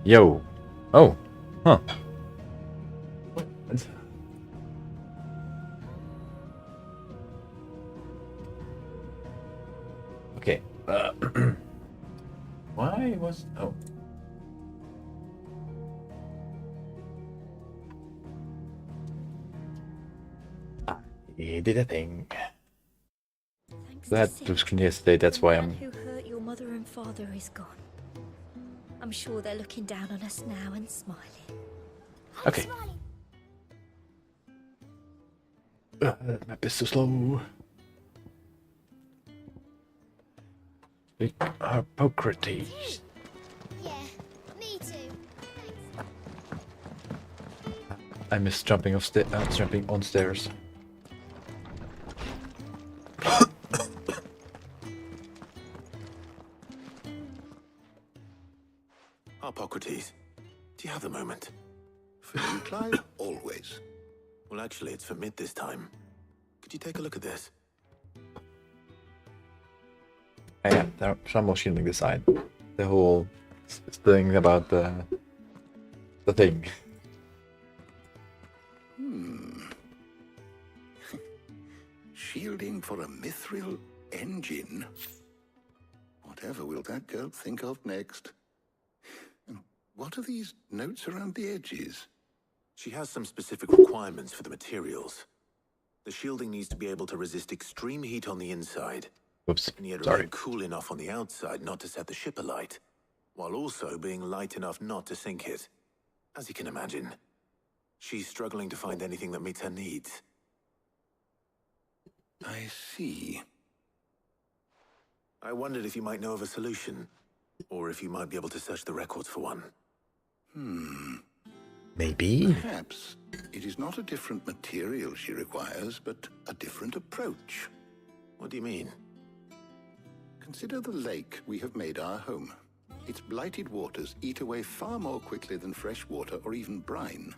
Yo. Oh. Huh. What? Okay. Why was... Oh. I did a thing. That was clear yesterday, that's why I'm... who hurt your mother and father is gone. I'm sure they're looking down on us now and smiling. Okay. Map is so slow. Big Hippocrates. Yeah, me too. I miss jumping jumping on stairs. Hippocrates, do you have a moment? For you, Clive? Always. Well, actually, it's for mid this time. Could you take a look at this? Yeah, there's some more shielding this side. The whole thing about the thing. Shielding for a mithril engine? Whatever will that girl think of next? And what are these notes around the edges? She has some specific requirements for the materials. The shielding needs to be able to resist extreme heat on the inside, Oops, and yet sorry. remain cool enough on the outside not to set the ship alight, while also being light enough not to sink it. As you can imagine, she's struggling to find anything that meets her needs. I see. I wondered if you might know of a solution, or if you might be able to search the records for one. Maybe? Perhaps it is not a different material she requires, but a different approach. What do you mean? Consider the lake we have made our home. Its blighted waters eat away far more quickly than fresh water or even brine,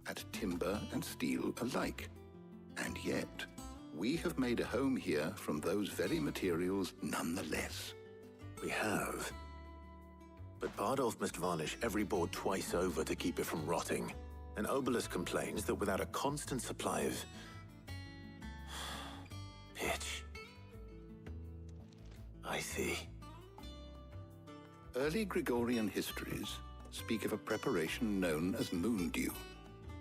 at timber and steel alike. And yet, we have made a home here from those very materials nonetheless. We have. But Bardolph must varnish every board twice over to keep it from rotting. And Obelus complains that without a constant supply of... pitch. I see. Early Gregorian histories speak of a preparation known as moon dew.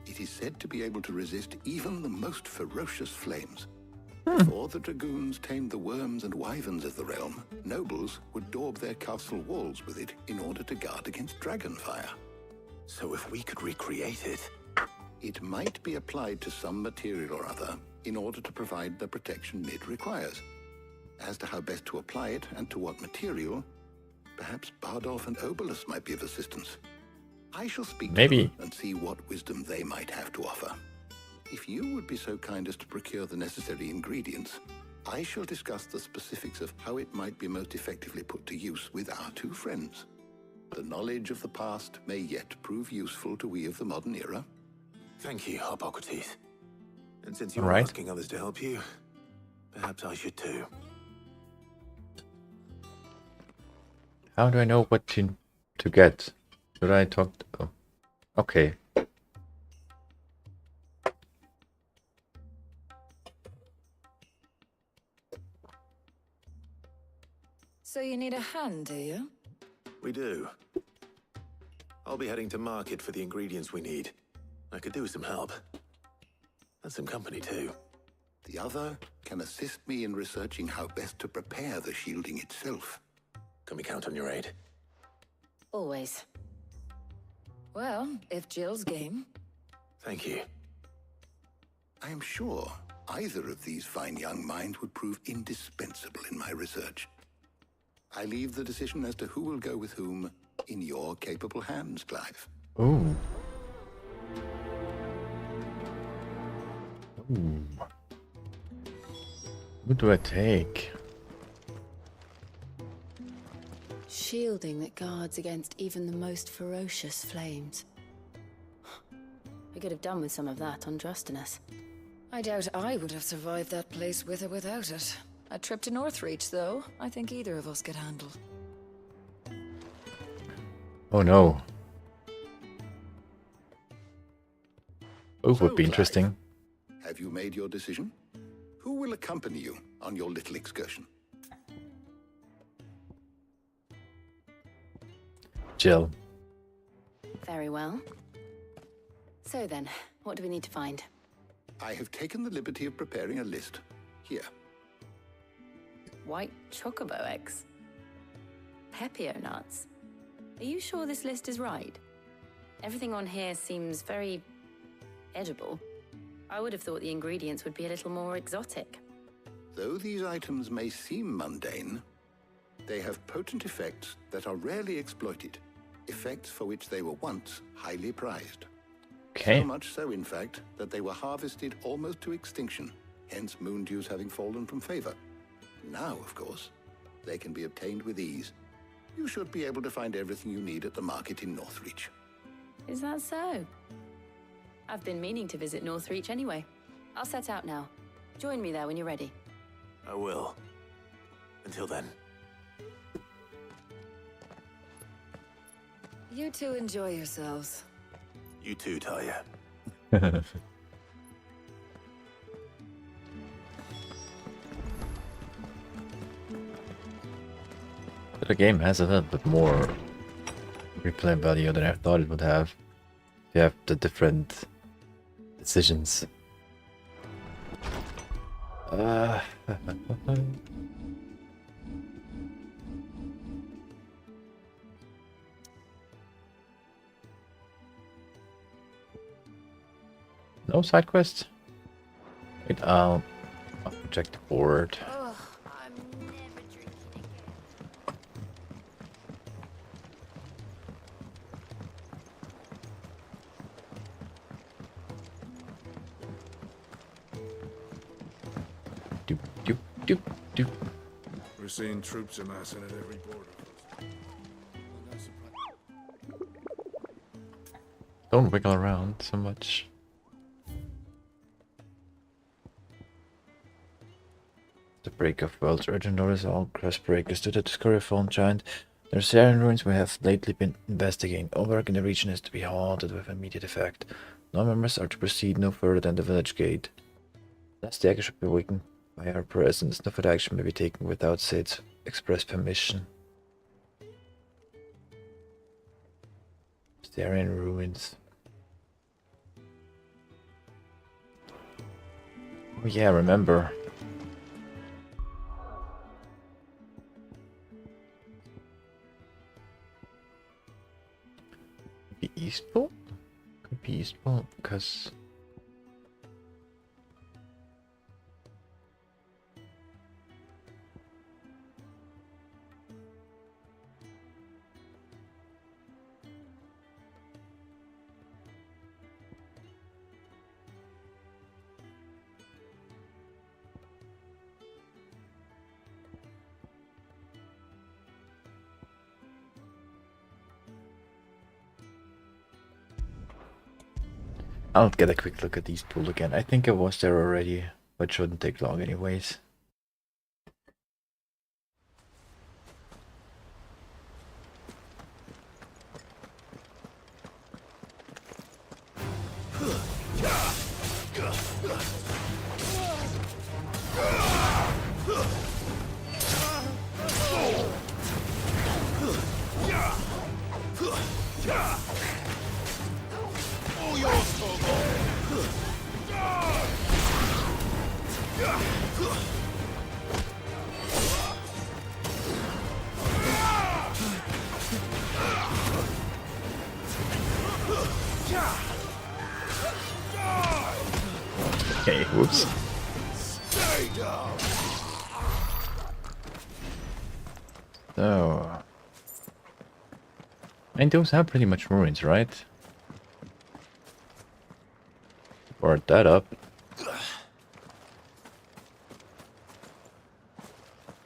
It is said to be able to resist even the most ferocious flames. Before the dragoons tamed the worms and wyverns of the realm, nobles would daub their castle walls with it in order to guard against dragon fire. So if we could recreate it... It might be applied to some material or other in order to provide the protection Mid requires. As to how best to apply it and to what material, perhaps Bardolph and Obelus might be of assistance. I shall speak to them and see what wisdom they might have to offer. If you would be so kind as to procure the necessary ingredients, I shall discuss the specifics of how it might be most effectively put to use with our two friends. The knowledge of the past may yet prove useful to we of the modern era. Thank you, Hippocrates. And since you're asking others to help you, perhaps I should too. How do I know what to get? Should I talk to... Oh. Okay. So you need a hand, do you? We do. I'll be heading to market for the ingredients we need. I could do with some help. And some company too. The other can assist me in researching how best to prepare the shielding itself. Can we count on your aid? Always. Well, if Jill's game. Thank you. I am sure either of these fine young minds would prove indispensable in my research. I leave the decision as to who will go with whom in your capable hands, Clive. Ooh. Ooh. What do I take? Shielding that guards against even the most ferocious flames. We could have done with some of that on Drustinus. I doubt I would have survived that place with or without it. A trip to Northreach, though, I think either of us could handle. Oh no. Oh, So, would be Clive, interesting. have you made your decision? Who will accompany you on your little excursion? Jill. Very well. So then, what do we need to find? I have taken the liberty of preparing a list. Here. White chocobo eggs. Pepio nuts. Are you sure this list is right? Everything on here seems very edible. I would have thought the ingredients would be a little more exotic. Though these items may seem mundane, they have potent effects that are rarely exploited. Effects for which they were once highly prized. Okay. So much so, in fact, that they were harvested almost to extinction, hence moon dews having fallen from favor. Now, of course, they can be obtained with ease. You should be able to find everything you need at the market in Northreach. Is that so? I've been meaning to visit Northreach anyway. I'll set out now. Join me there when you're ready. I will. Until then. You two enjoy yourselves. You too, Talia. The game has a little bit more replay value than I thought it would have. You have the different decisions. No side quest? Wait, I'll check the board. Oh, I'm never drinking again. Doop, doop, doop, doop. We're seeing troops amassing at every border. Don't wiggle around so much. The break of world's urgent notice all crest breakers to the discovery fallen giant. The Syrian ruins we have lately been investigating. All work in the region is to be halted with immediate effect. Non-members are to proceed no further than the village gate. Lest the action should be awakened by our presence, no further action may be taken without Sid's express permission. Syrian ruins. Oh yeah, remember. Be Eastbolt? Could be Eastbolt because I'll get a quick look at Eastbolt again. I think I was there already, but shouldn't take long anyways. Okay, whoops. So, and those are pretty much ruins, right? Board that up.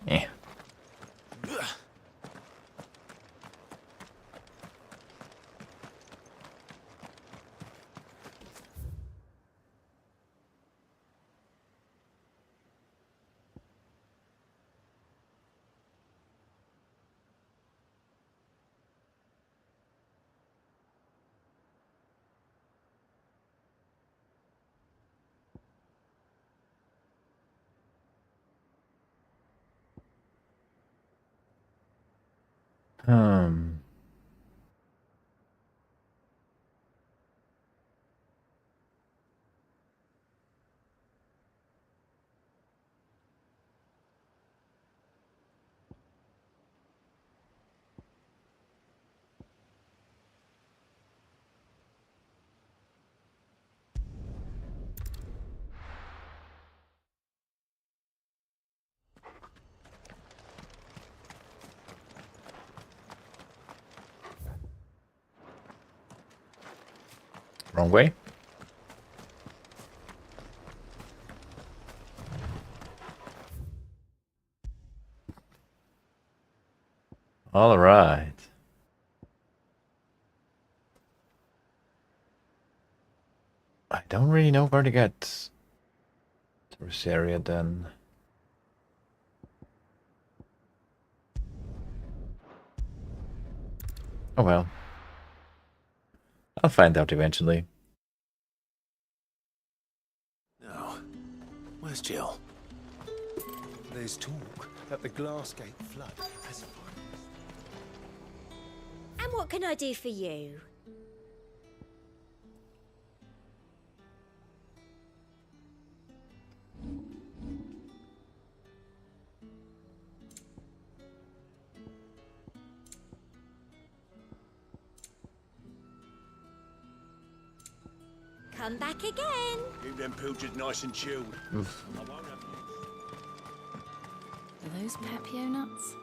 Eh. Hmm. Wrong way. All right. I don't really know where to get to this area then. Oh well. I'll find out eventually. No. Where's Jill? There's talk that the Glassgate flood has... And what can I do for you? Come back again. Keep them pilchards nice and chilled. I won't have Are those Pepio nuts?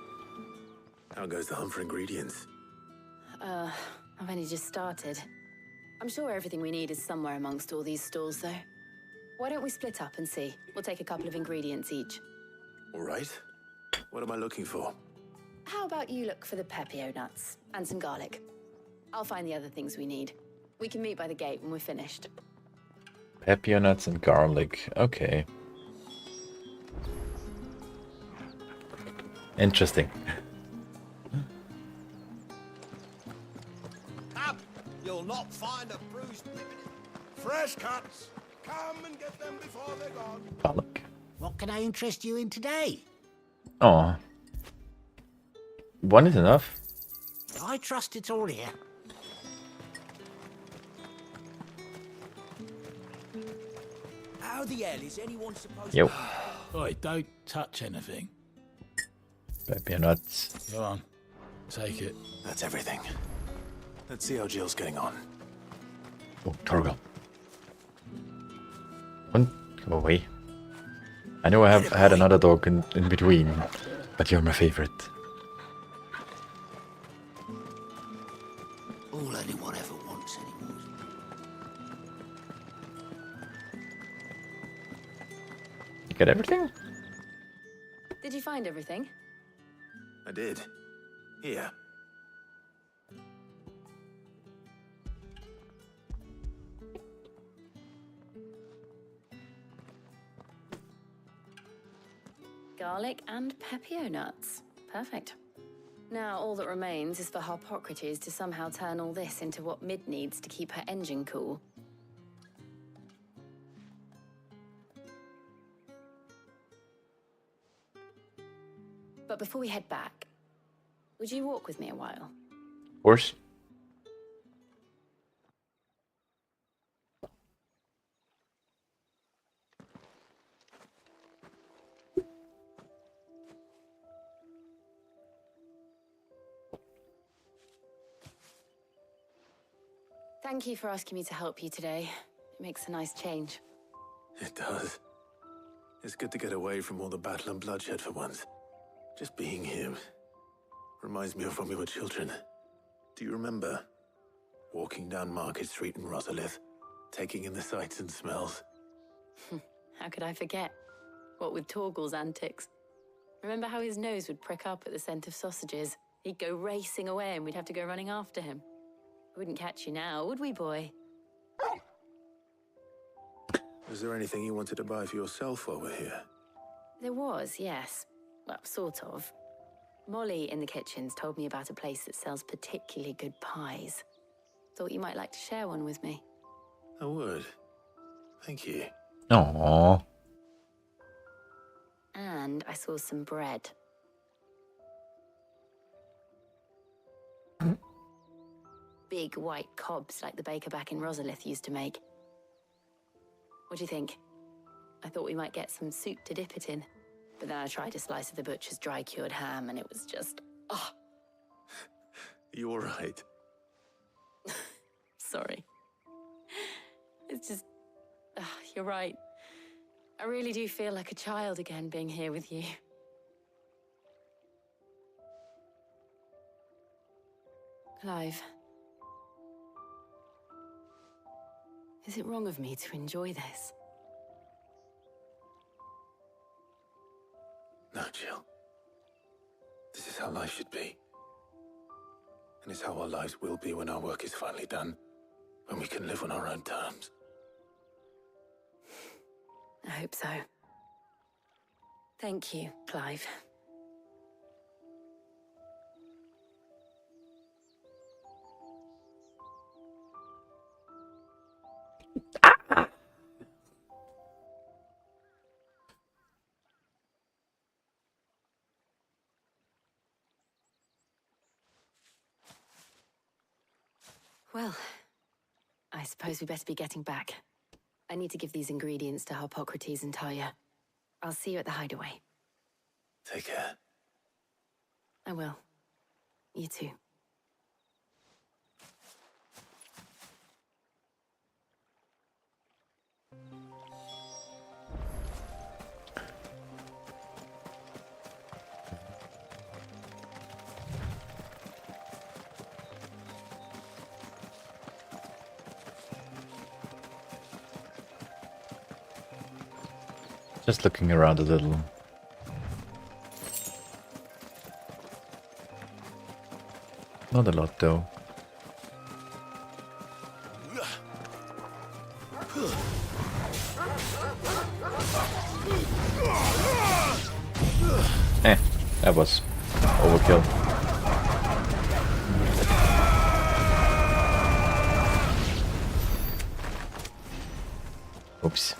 How goes the hunt for ingredients? I've only just started. I'm sure everything we need is somewhere amongst all these stalls, though. Why don't we split up and see? We'll take a couple of ingredients each. All right. What am I looking for? How about you look for the Pepio nuts and some garlic? I'll find the other things we need. We can meet by the gate when we're finished. Pepper nuts and garlic. Okay. Interesting. Come! You'll not find a bruised fresh cuts. Come and get them before they're gone. Garlic. What can I interest you in today? Oh. One is enough. I trust it's all here. How the hell is anyone supposed Yo. Oi, don't touch anything. Pepper nuts. Go on. Take it. That's everything. Let's see how Jill's getting on. Oh, Torgal. One, go away. I know I have had another dog in between, but you're my favorite. All anyone ever wants anymore. You got everything? Did you find everything? I did. Here. Garlic and Pepio nuts. Perfect. Now all that remains is for Harpocrates to somehow turn all this into what Mid needs to keep her engine cool. But before we head back, would you walk with me a while? Of course. Thank you for asking me to help you today. It makes a nice change. It does. It's good to get away from all the battle and bloodshed for once. Just being here reminds me of when we were children. Do you remember? Walking down Market Street in Rosalith, taking in the sights and smells. How could I forget? What with Torgal's antics. Remember how his nose would prick up at the scent of sausages? He'd go racing away and we'd have to go running after him. We wouldn't catch you now, would we, boy? Was there anything you wanted to buy for yourself while we're here? There was, yes. Well, sort of. Molly in the kitchens told me about a place that sells particularly good pies. Thought you might like to share one with me. I would. Thank you. Aww. And I saw some bread. big white cobs like the baker back in Rosalith used to make. What do you think? I thought we might get some soup to dip it in. But then I tried a slice of the butcher's dry-cured ham, and it was just... oh, You all right? sorry. It's just... you're right. I really do feel like a child again being here with you. Clive. Is it wrong of me to enjoy this? No, Jill. This is how life should be. And it's how our lives will be when our work is finally done. When we can live on our own terms. I hope so. Thank you, Clive. Well, I suppose we better be getting back. I need to give these ingredients to Harpocrates and Talia. I'll see you at the hideaway. Take care. I will. You too. Just looking around a little. Not a lot though. That was overkill. Oops.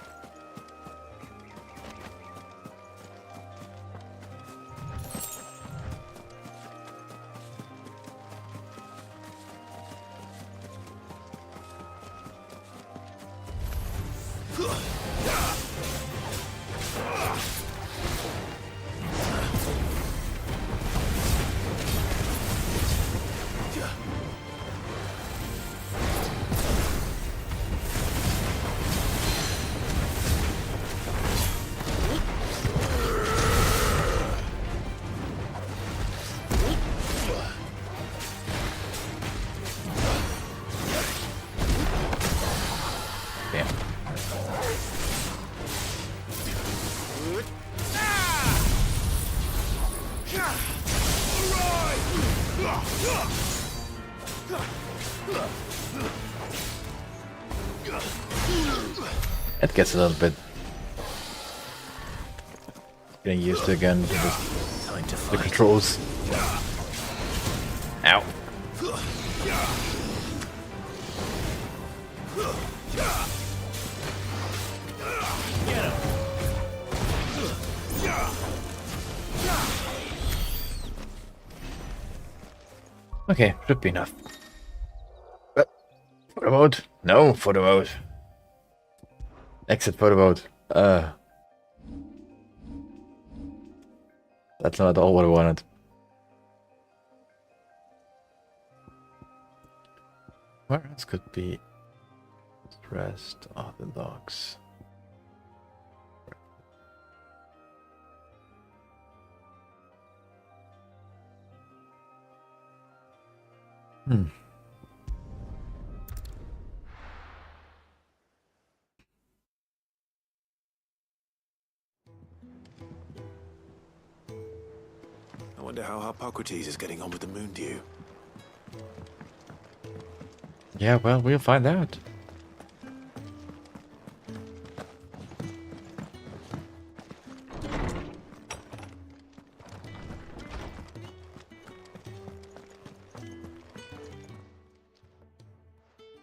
It gets a little bit getting used to again the controls. Ow. Okay, should be enough. But photo mode? No photo mode. Exit photo mode. That's not at all what I wanted. Where else could be the rest of the logs? I wonder how Harpocrates is getting on with the moon dew. Yeah, well, we'll find out.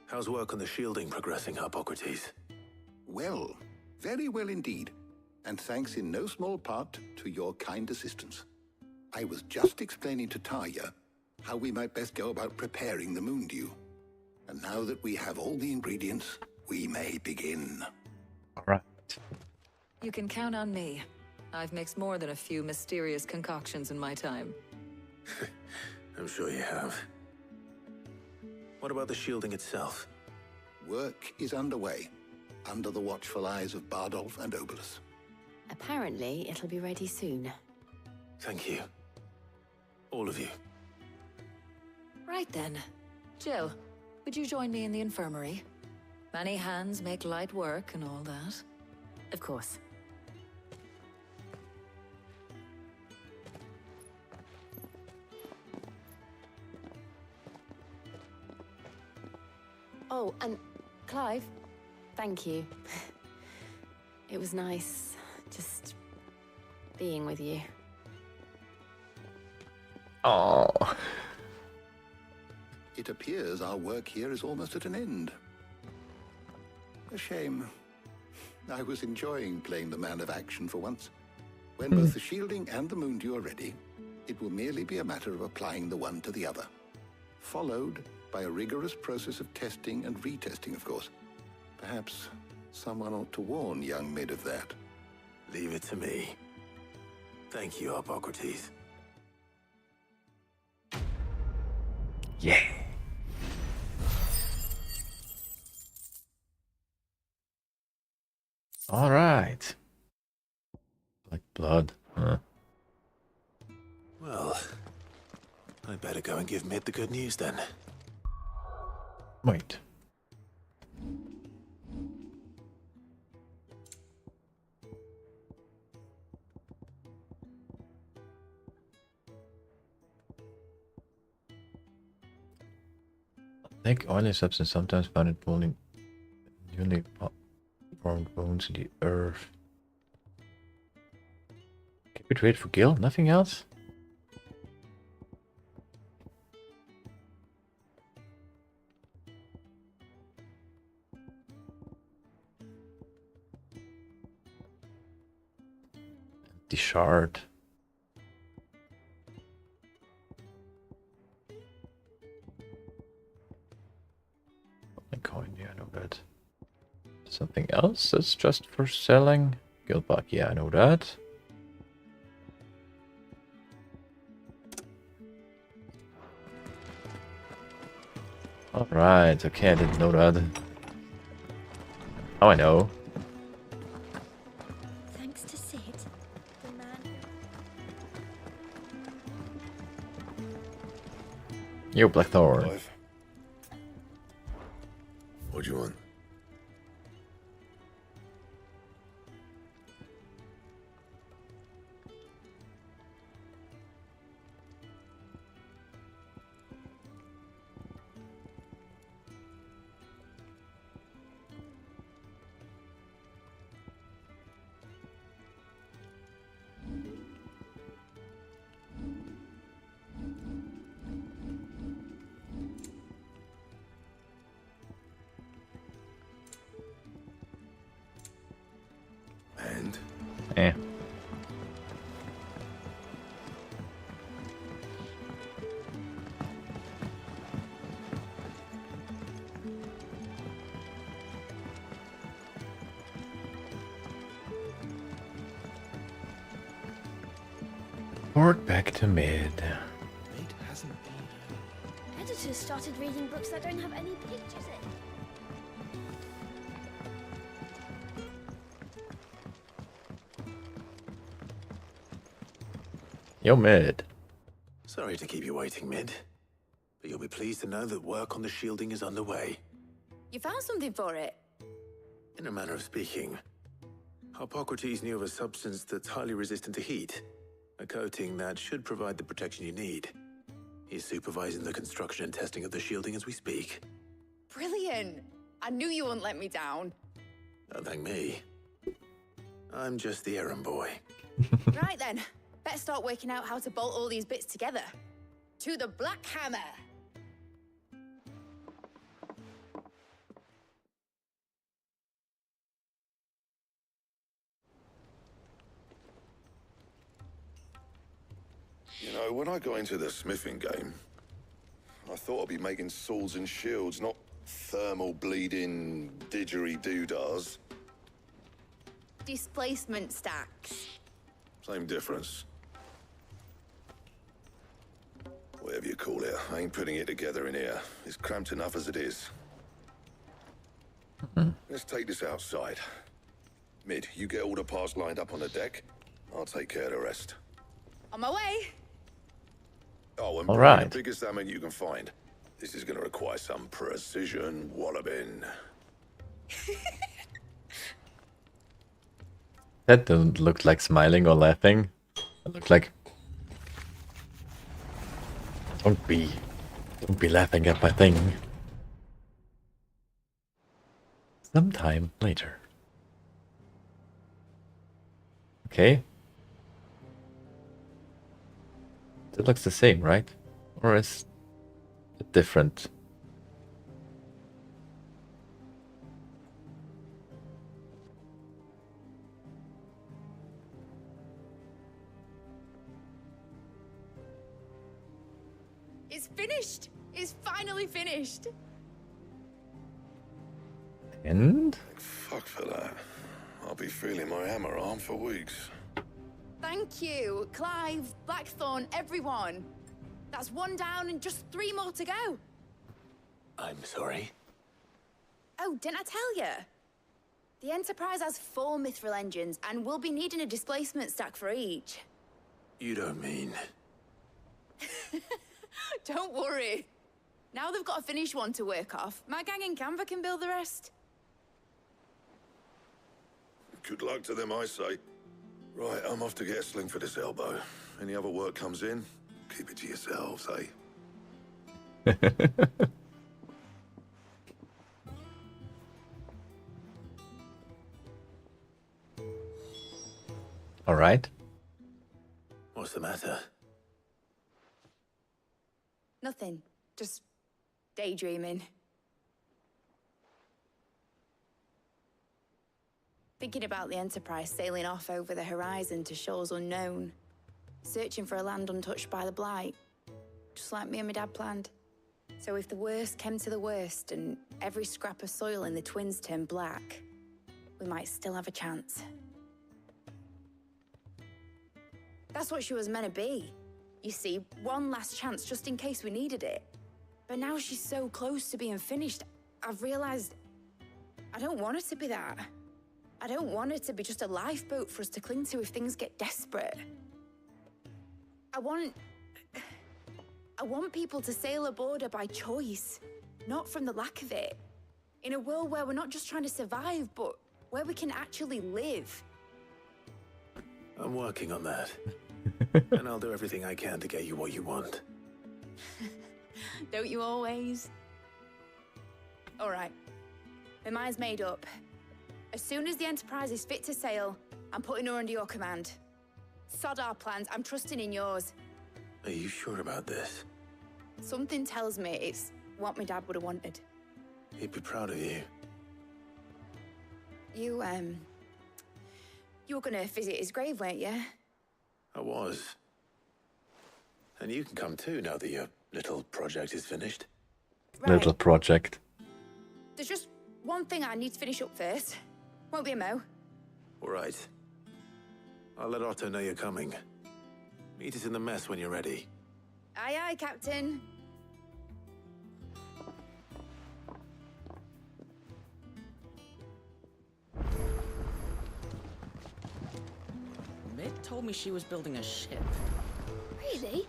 How's work on the shielding progressing, Harpocrates? Well, very well indeed. And thanks in no small part to your kind assistance. I was just explaining to Talia how we might best go about preparing the moon dew. And now that we have all the ingredients, we may begin. All right. You can count on me. I've mixed more than a few mysterious concoctions in my time. I'm sure you have. What about the shielding itself? Work is underway, under the watchful eyes of Bardolph and Obolus. Apparently, it'll be ready soon. Thank you. All of you. Right then. Jill, would you join me in the infirmary? Many hands make light work and all that. Of course. Oh, and Clive, thank you. It was nice just being with you. Oh. It appears our work here is almost at an end. A shame. I was enjoying playing the man of action for once. When both the shielding and the moondew are ready, it will merely be a matter of applying the one to the other. Followed by a rigorous process of testing and retesting, of course. Perhaps someone ought to warn young Mid of that. Leave it to me. Thank you, Hippocrates. Yeah. All right. Like blood, huh? Well, I better go and give Mid the good news then. Wait. Thick, oily substance sometimes found in pooling newly formed bones in the earth. Can we trade for Gil? Nothing else? The shard. A coin, yeah, I know that. Something else that's just for selling? Guildbuck, yeah, I know that. Alright, okay, I didn't know that. Oh, I know. Thanks to Sid, the man who... You, Blackthorn. Clive. What do you want? And? Eh. Port back to mid. It hasn't been. Editors started reading books that don't have any pictures in. Yo, mid. Sorry to keep you waiting, Mid. But you'll be pleased to know that work on the shielding is underway. You found something for it? In a manner of speaking, Hippocrates knew of a substance that's highly resistant to heat. A coating that should provide the protection you need. He's supervising the construction and testing of the shielding as we speak. Brilliant! I knew you wouldn't let me down. Don't thank me. I'm just the errand boy. Right then, better start working out how to bolt all these bits together. To the Black Hammer! You know, when I got into the smithing game, I thought I'd be making swords and shields, not thermal bleeding didgeridoo-dahs. Displacement stacks. Same difference. Whatever you call it, I ain't putting it together in here. It's cramped enough as it is. Let's take this outside. Mid, you get all the parts lined up on the deck. I'll take care of the rest. On my way. Oh, and All bring right. the biggest salmon you can find. This is going to require some precision walloping. That doesn't look like smiling or laughing. It looks like... Don't be laughing at my thing. Sometime later. Okay. It looks the same, right? Or is it different? It's finished. It's finally finished. And? Fuck for that. I'll be feeling my hammer arm for weeks. Thank you, Clive, Blackthorn, everyone. That's one down and just 3 more to go. I'm sorry. Oh, didn't I tell you? The Enterprise has 4 mithril engines, and we'll be needing a displacement stack for each. You don't mean... Don't worry. Now they've got a finished one to work off. My gang in Canva can build the rest. Good luck to them, I say. Right, I'm off to get a sling for this elbow. Any other work comes in, keep it to yourselves, eh? All right. What's the matter? Nothing. Just daydreaming. Thinking about the Enterprise sailing off over the horizon to shores unknown. Searching for a land untouched by the Blight. Just like me and my dad planned. So if the worst came to the worst and every scrap of soil in the Twins turned black, we might still have a chance. That's what she was meant to be. You see, one last chance just in case we needed it. But now she's so close to being finished, I've realized I don't want her to be that. I don't want her to be just a lifeboat for us to cling to if things get desperate. I want people to sail aboard her by choice, not from the lack of it. In a world where we're not just trying to survive, but where we can actually live. I'm working on that. And I'll do everything I can to get you what you want. Don't you always? All right. My mind's made up. As soon as the Enterprise is fit to sail, I'm putting her under your command. Sod our plans, I'm trusting in yours. Are you sure about this? Something tells me it's what my dad would have wanted. He'd be proud of you. You were gonna visit his grave, weren't you? I was. And you can come too now that your little project is finished. Right. Little project. There's just one thing I need to finish up first. Won't be a mo. All right. I'll let Otto know you're coming. Meet us in the mess when you're ready. Aye, aye, Captain. Mid told me she was building a ship. Really?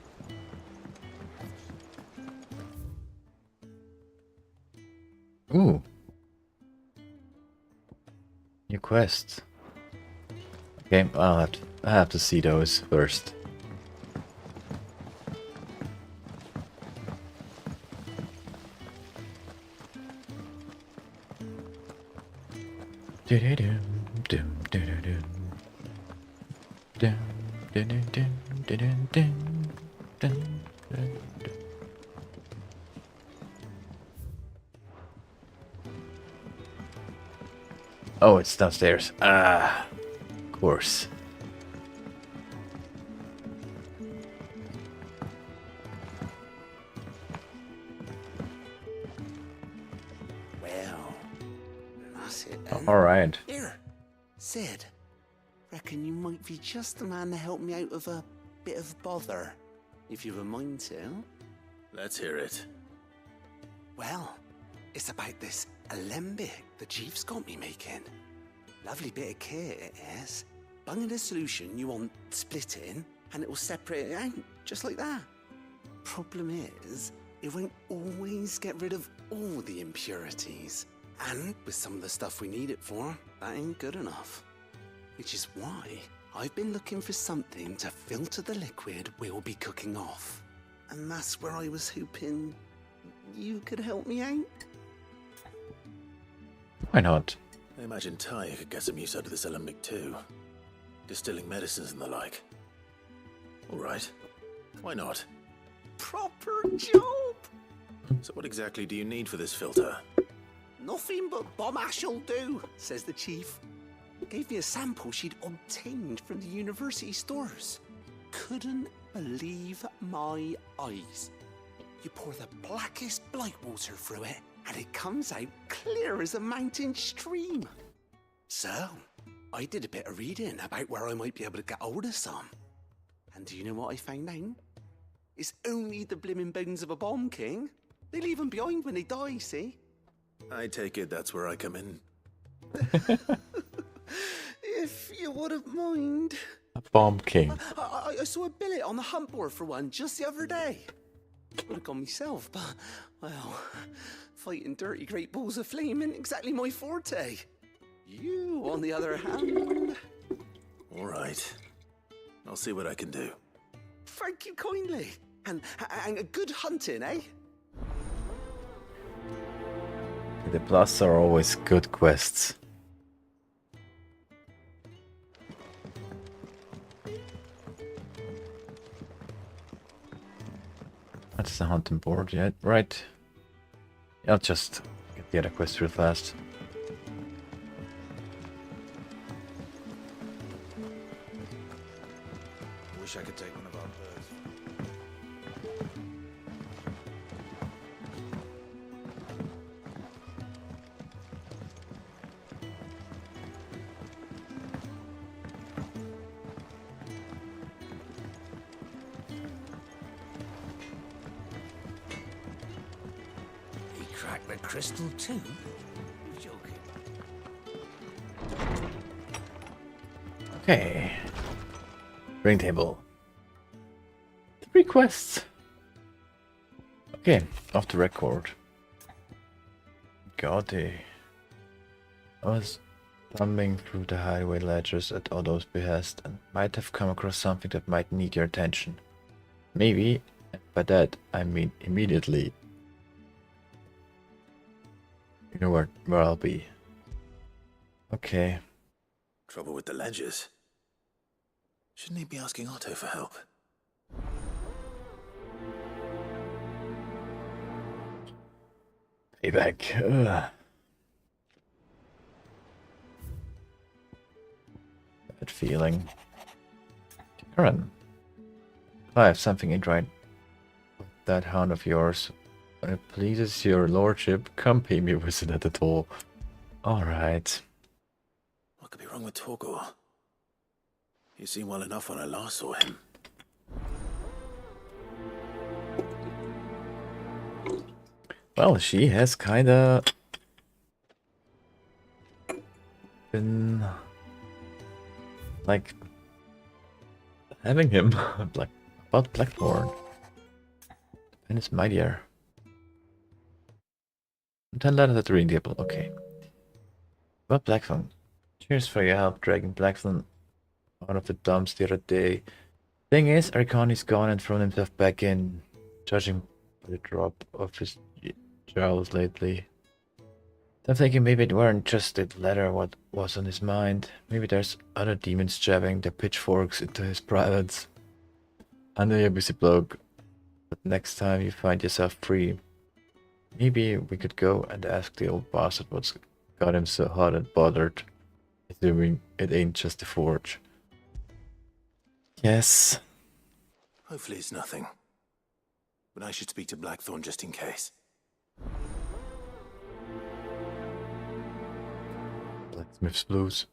Ooh. New quests. Okay, I have to see those first. Oh, it's downstairs. Ah, of course. Alright. Here, Sid. Reckon you might be just the man to help me out of a bit of bother, if you've a mind to. Let's hear it. Well, it's about this alembic the chief's got me making. Lovely bit of kit it is. Bung in a solution you want splitting, and it will separate it out, just like that. Problem is, it won't always get rid of all the impurities. And with some of the stuff we need it for, that ain't good enough. Which is why I've been looking for something to filter the liquid we'll be cooking off. And that's where I was hoping you could help me out. Why not? I imagine Ty could get some use out of this alembic too. Distilling medicines and the like. Alright. Why not? Proper job! So what exactly do you need for this filter? Nothing but bomb ash'll do, says the chief. Gave me a sample she'd obtained from the university stores. Couldn't believe my eyes. You pour the blackest blight water through it, and it comes out clear as a mountain stream. So, I did a bit of reading about where I might be able to get hold of some. And do you know what I found out? It's only the blimmin' bones of a bomb king. They leave them behind when they die, see? I take it that's where I come in. If you wouldn't mind. A bomb king. I saw a billet on the hunt board for one just the other day. Would have gone myself, but, well, fighting dirty great balls of flame ain't exactly my forte. You, on the other hand... Alright. I'll see what I can do. Thank you kindly. And a good hunting, eh? The plus are always good quests. That's the hunting board yet, right? I'll just get the other quest real fast. Wish I could take one of our birds. He cracked the crystal too? You're joking. Okay. Ring table. 3 quests. Okay, off the record. Gaudy. I was thumbing through the highway ledgers at Otto's behest and might have come across something that might need your attention. Maybe, and by that I mean immediately. You know where I'll be. Okay. Trouble with the ledgers. Shouldn't he be asking Otto for help? Payback. Ugh. Bad feeling. Karen. I have something in right with that hound of yours. When it pleases your lordship, come pay me a visit at the door. Alright. What could be wrong with Torgor? He seemed well enough when I last saw him. Well, she has kinda been like having him like about Blackthorn. And it's mightier. 10 letters at the reading table, okay. About Blackthorn. Cheers for your help dragging Blackthorn out of the dumps the other day. Thing is, Arcani's gone and thrown himself back in, judging by the drop of his jowls lately. I'm thinking maybe it weren't just the letter what was on his mind. Maybe there's other demons jabbing their pitchforks into his privates. I know you're a busy bloke, but next time you find yourself free, maybe we could go and ask the old bastard what's got him so hot and bothered, assuming it ain't just the forge. Yes. Hopefully it's nothing. But I should speak to Blackthorn just in case. Blacksmith's blues.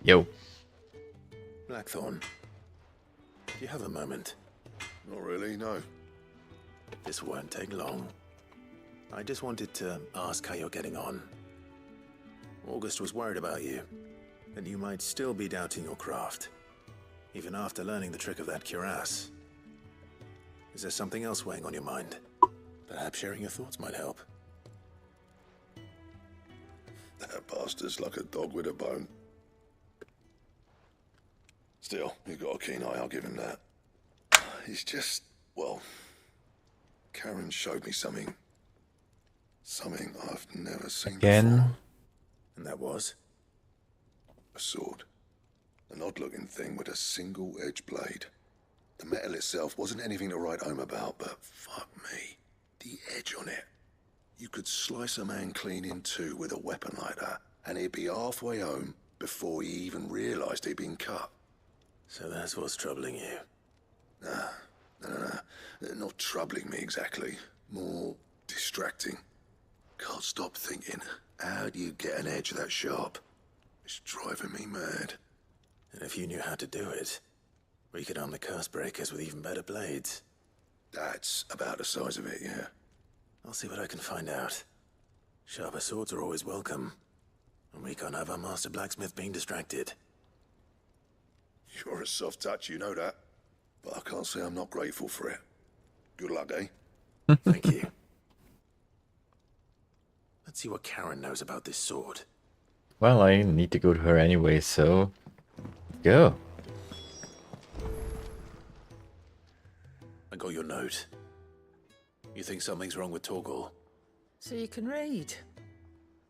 Yo. Blackthorn, do you have a moment? Not really, no. This won't take long. I just wanted to ask how you're getting on. August was worried about you, and you might still be doubting your craft, even after learning the trick of that cuirass. Is there something else weighing on your mind? Perhaps sharing your thoughts might help. That bastard's like a dog with a bone. Still, he's got a keen eye, I'll give him that. He's just, well, Karen showed me something. Something I've never seen before. And that was? A sword. An odd-looking thing with a single-edged blade. The metal itself wasn't anything to write home about, but fuck me, the edge on it. You could slice a man clean in two with a weapon like that, and he'd be halfway home before he even realised he'd been cut. So that's what's troubling you? Nah. Not troubling me exactly. More distracting. Can't stop thinking, how do you get an edge that sharp? It's driving me mad. And if you knew how to do it, we could arm the curse breakers with even better blades. That's about the size of it, yeah. I'll see what I can find out. Sharper swords are always welcome. And we can't have our master blacksmith being distracted. You're a soft touch, you know that. But I can't say I'm not grateful for it. Good luck, eh? Thank you. Let's see what Karen knows about this sword. Well, I need to go to her anyway, so go. I got your note. You think something's wrong with Torgal? So you can read.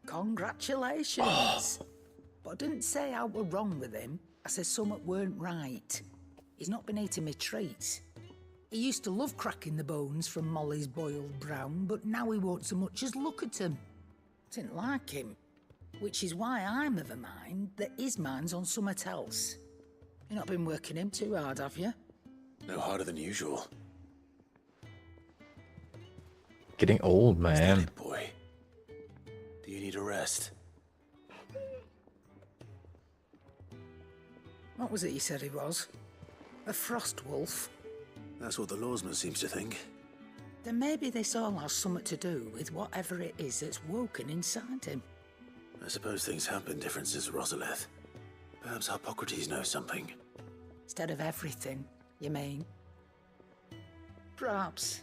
Congratulations. But I didn't say I were wrong with him. I said something weren't right. He's not been eating me treats. He used to love cracking the bones from Molly's boiled brown, but now he won't so much as look at them. Didn't like him. Which is why I'm of a mind that his mind's on something else. You've not been working him too hard, have you? No harder than usual. Getting old, man. Is that it, boy? Do you need a rest? What was it you said he was? A frost wolf? That's what the lawsman seems to think. Then maybe this all has something to do with whatever it is that's woken inside him. I suppose things have been different since Rosalith. Perhaps Hippocrates knows something. Instead of everything, you mean? Perhaps.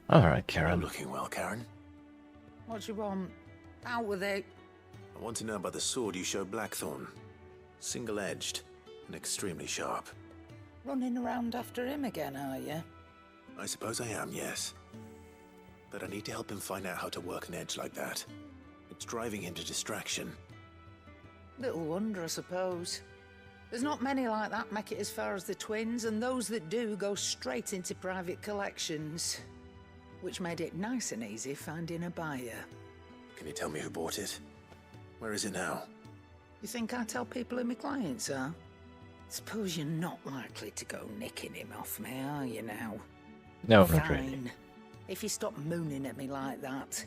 Alright, Karen. You're looking well, Karen. What do you want? Out with it. I want to know about the sword you showed Blackthorn. Single-edged and extremely sharp. Running around after him again, are you? I suppose I am, yes. But I need to help him find out how to work an edge like that. It's driving him to distraction. Little wonder, I suppose. There's not many like that make it as far as the twins, and those that do go straight into private collections. Which made it nice and easy finding a buyer. Can you tell me who bought it? Where is it now? You think I tell people who my clients are? Suppose you're not likely to go nicking him off me, are you now? No, Fine. not really. If you stop mooning at me like that.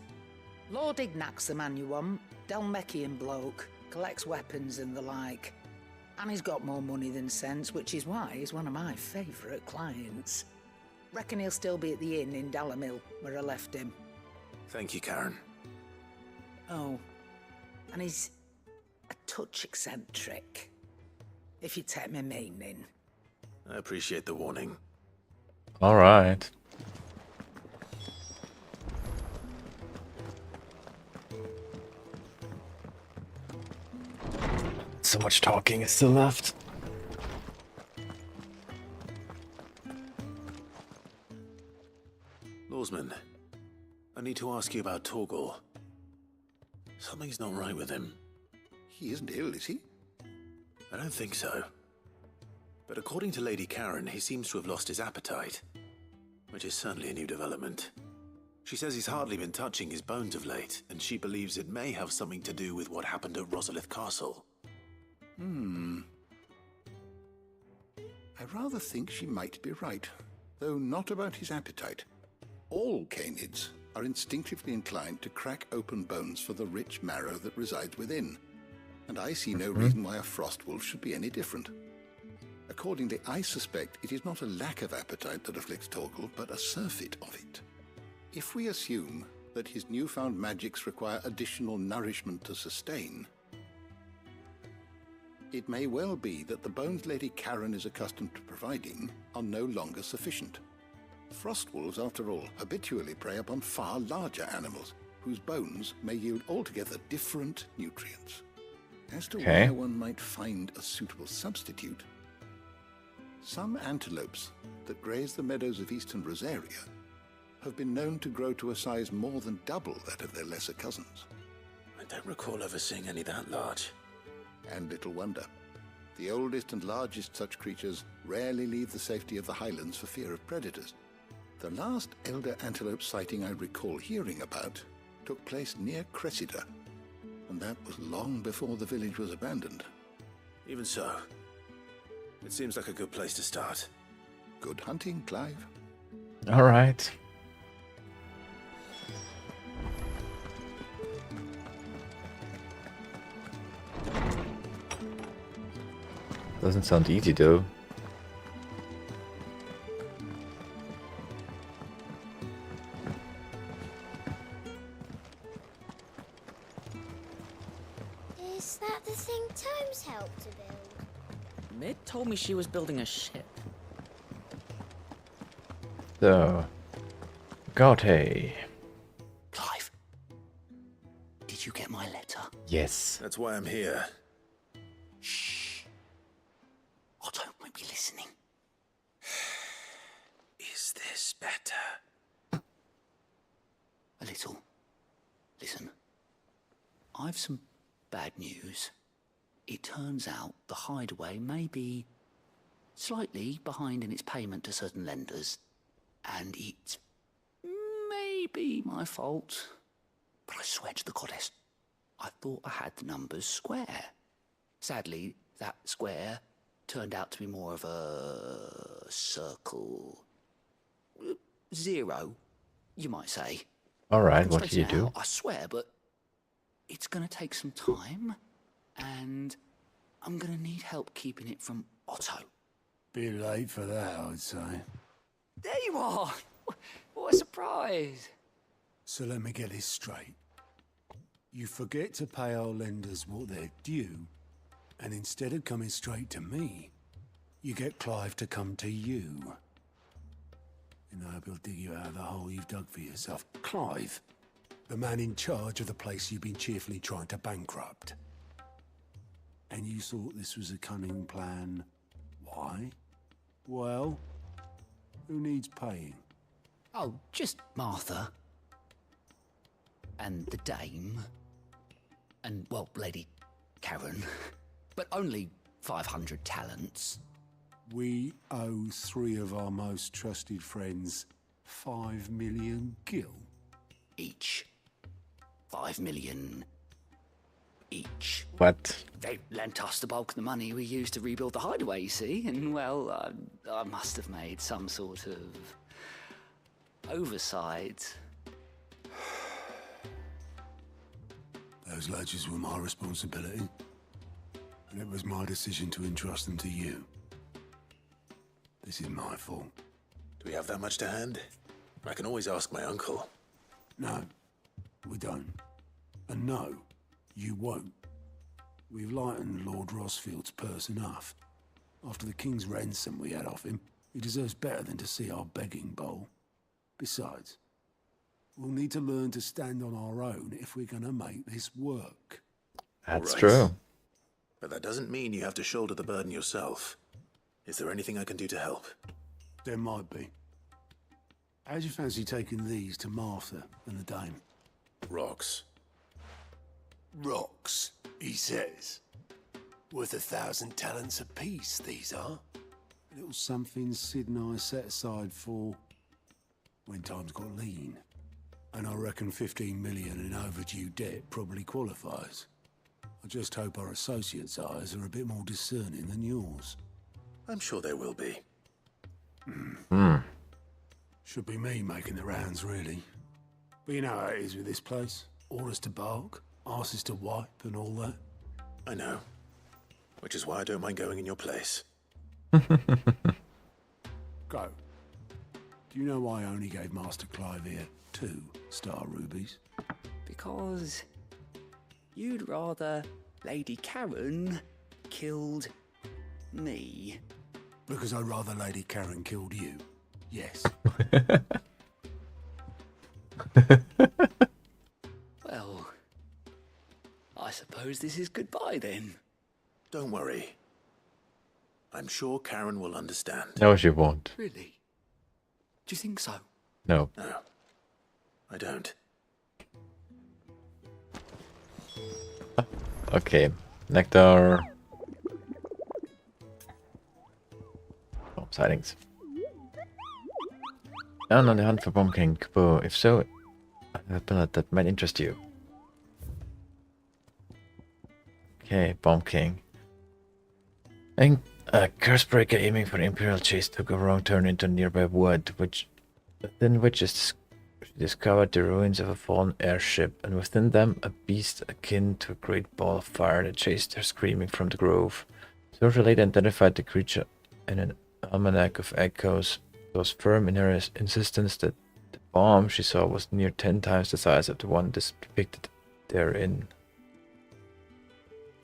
Lord Ignac's the man you want. Dalmekian bloke. Collects weapons and the like. And he's got more money than sense, which is why he's one of my favourite clients. Reckon he'll still be at the inn in Dalamil, where I left him. Thank you, Karen. Oh, and he's a touch eccentric, if you take my meaning. I appreciate the warning. Alright. So much talking is still left. Lawsman, I need to ask you about Torgal. Something's not right with him. He isn't ill, is he? I don't think so. But according to Lady Karen, he seems to have lost his appetite. Which is certainly a new development. She says he's hardly been touching his bones of late, and she believes it may have something to do with what happened at Rosalith Castle. I rather think she might be right, though not about his appetite. All canids are instinctively inclined to crack open bones for the rich marrow that resides within, and I see no reason why a frost wolf should be any different. Accordingly, I suspect it is not a lack of appetite that afflicts Torgal, but a surfeit of it. If we assume that his newfound magics require additional nourishment to sustain, it may well be that the bones Lady Karen is accustomed to providing are no longer sufficient. Frostwolves, after all, habitually prey upon far larger animals, whose bones may yield altogether different nutrients. As to where one might find a suitable substitute, some antelopes that graze the meadows of eastern Rosaria have been known to grow to a size more than double that of their lesser cousins. I don't recall ever seeing any that large. And little wonder. The oldest and largest such creatures rarely leave the safety of the highlands for fear of predators. The last elder antelope sighting I recall hearing about took place near Cressida, and that was long before the village was abandoned. Even so, it seems like a good place to start. Good hunting, Clive. All right. Doesn't sound easy though. Is that the thing Tomes helped to build? Mid told me she was building a ship. So, Gaute. Clive, did you get my letter? Yes. That's why I'm here. Shh. Otto might be listening. Is this better? A little. Listen, I've some bad news. It turns out the hideaway may be slightly behind in its payment to certain lenders, and it may be my fault. But I swear to the goddess, I thought I had the numbers square. Sadly, that square turned out to be more of a circle. 0, you might say. All right, I'm what do you straightening do? out, I swear, but it's going to take some time, and I'm going to need help keeping it from Otto. Bit late for that, I'd say. There you are! What a surprise! So let me get this straight. You forget to pay our lenders what they're due, and instead of coming straight to me, you get Clive to come to you. And I hope he'll dig you out of the hole you've dug for yourself. Clive, the man in charge of the place you've been cheerfully trying to bankrupt. And you thought this was a cunning plan. Why? Well, who needs paying? Oh, just Martha. And the dame. And, well, Lady Karen. But only 500 talents. We owe 3 of our most trusted friends 5 million gil. Each. 5 million each. What? They lent us the bulk of the money we used to rebuild the hideaway, you see, and, well, I must have made some sort of oversight. Those ledgers were my responsibility, and it was my decision to entrust them to you. This is my fault. Do we have that much to hand? I can always ask my uncle. No, we don't. And no, you won't. We've lightened Lord Rosfield's purse enough. After the king's ransom we had off him, he deserves better than to see our begging bowl. Besides, we'll need to learn to stand on our own if we're gonna make this work. That's Right. true. But that doesn't mean you have to shoulder the burden yourself. Is there anything I can do to help? There might be. How'd you fancy taking these to Martha and the dame? Rocks. Rocks, he says. Worth 1,000 talents apiece, these are. A little something Sid and I set aside for when times got lean. And I reckon 15 million in overdue debt probably qualifies. I just hope our associates' eyes are a bit more discerning than yours. I'm sure there will be. Should be me making the rounds, really. But you know how it is with this place. Orders to bark, arses to wipe, and all that. I know. Which is why I don't mind going in your place. Go. Do you know why I only gave Master Clive here 2 star rubies? Because you'd rather Lady Karen killed me. Because I'd rather Lady Karen killed you. Yes. Well, I suppose this is goodbye then. Don't worry. I'm sure Karen will understand. No, she won't. Really? Do you think so? No. No, I don't. Okay. Nectar. Oh, sightings. Down on the hunt for Bomb King. Kupo. If so, I have a pellet that might interest you. Okay, Bomb King. And a Cursebreaker aiming for Imperial Chase took a wrong turn into a nearby wood, within which is discovered the ruins of a fallen airship, and within them a beast akin to a great ball of fire that chased her screaming from the grove. Soldier later identified the creature in an almanac of echoes. She was firm in her insistence that the bomb she saw was near 10 times the size of the one depicted therein.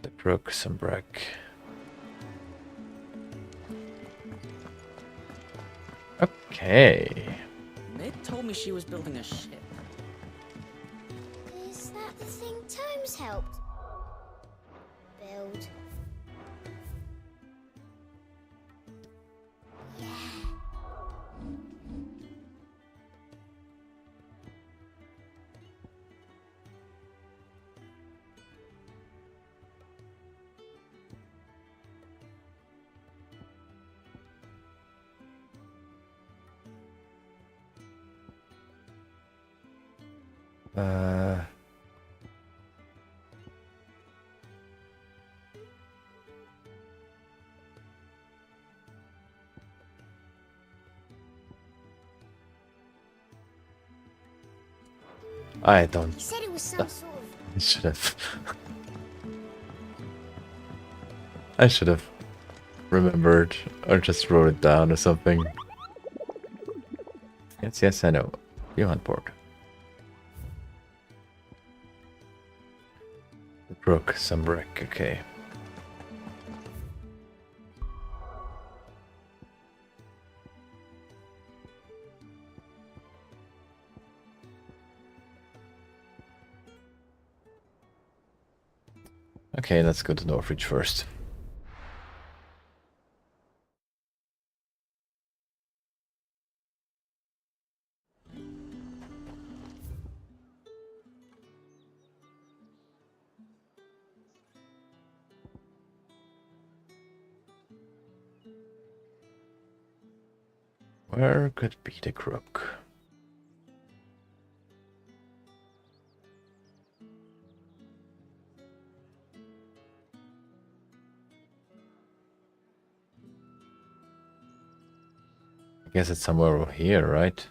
The brook Sombrack. Okay. Meg told me she was building a ship. Is that the thing Tomes helped build? Yeah. I don't. He said it was some sort of... I should have. I should have remembered or just wrote it down or something. Yes, I know. You hunt board. The brook, some brick, okay. Okay, let's go to Northridge first. Where could be the crook? I guess it's somewhere over here, right?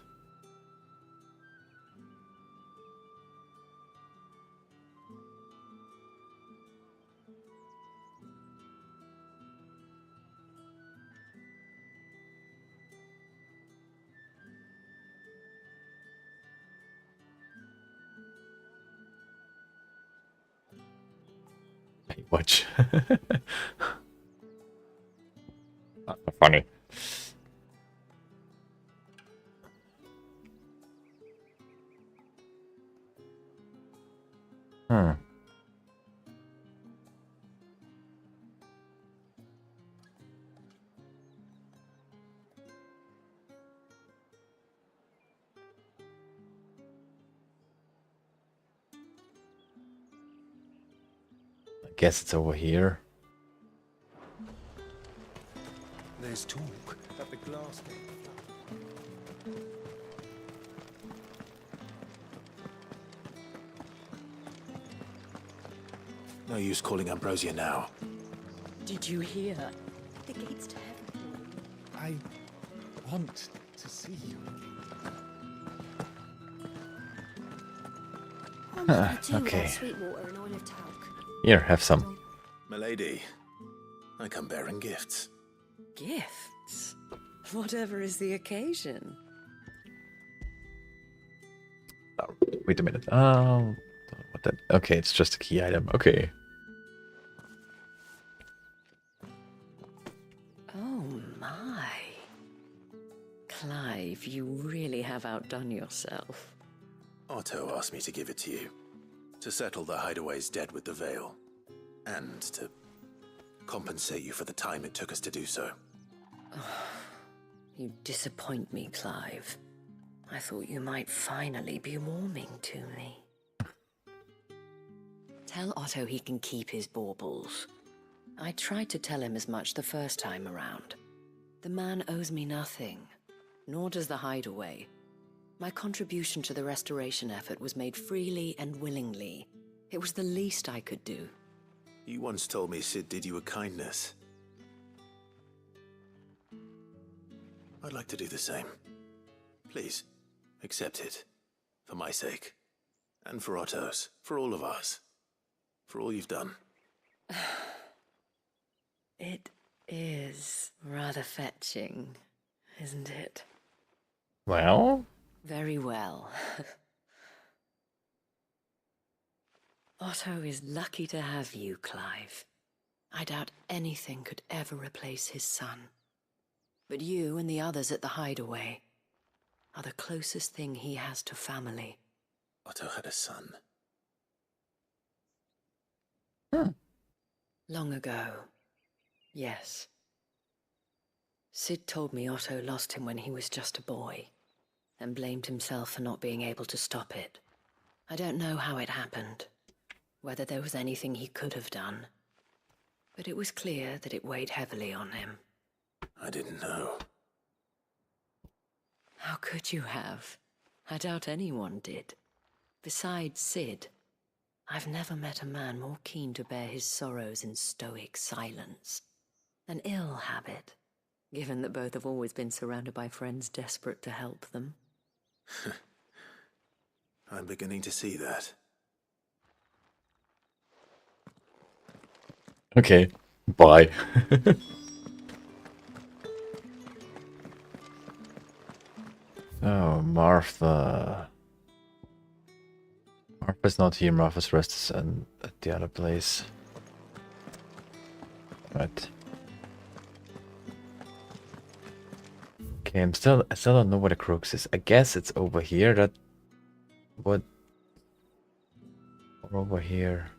Hey, watch. Funny. Hmm. I guess it's over here. There's talk that the glass gate. No use calling Ambrosia now. Did you hear? The gates to heaven. I want to see you. Okay. Sweetwater and olive talc. Here, have some. Milady, I come bearing gifts. Gifts? Whatever is the occasion. Oh, wait a minute. What that? Okay, it's just a key item. Okay. Oh my. Clive, you really have outdone yourself. Otto asked me to give it to you. To settle the Hideaway's debt with the Veil. And to compensate you for the time it took us to do so. You disappoint me, Clive. I thought you might finally be warming to me. Tell Otto he can keep his baubles. I tried to tell him as much the first time around. The man owes me nothing, nor does the Hideaway. My contribution to the restoration effort was made freely and willingly. It was the least I could do. You once told me Sid did you a kindness. I'd like to do the same. Please, accept it. For my sake. And for Otto's. For all of us. For all you've done. It is rather fetching, isn't it? Well? Very well. Otto is lucky to have you, Clive. I doubt anything could ever replace his son. But you and the others at the Hideaway are the closest thing he has to family. Otto had a son. Long ago, yes. Sid told me Otto lost him when he was just a boy, and blamed himself for not being able to stop it. I don't know how it happened, whether there was anything he could have done, but it was clear that it weighed heavily on him. I didn't know. How could you have? I doubt anyone did. Besides Sid, I've never met a man more keen to bear his sorrows in stoic silence. An ill habit, given that both have always been surrounded by friends desperate to help them. I'm beginning to see that. Okay, bye. Oh, Martha. Martha's not here. Martha's rests at the other place. Right. Okay, I still don't know where the crux is. I guess it's over here. That what? Or over here.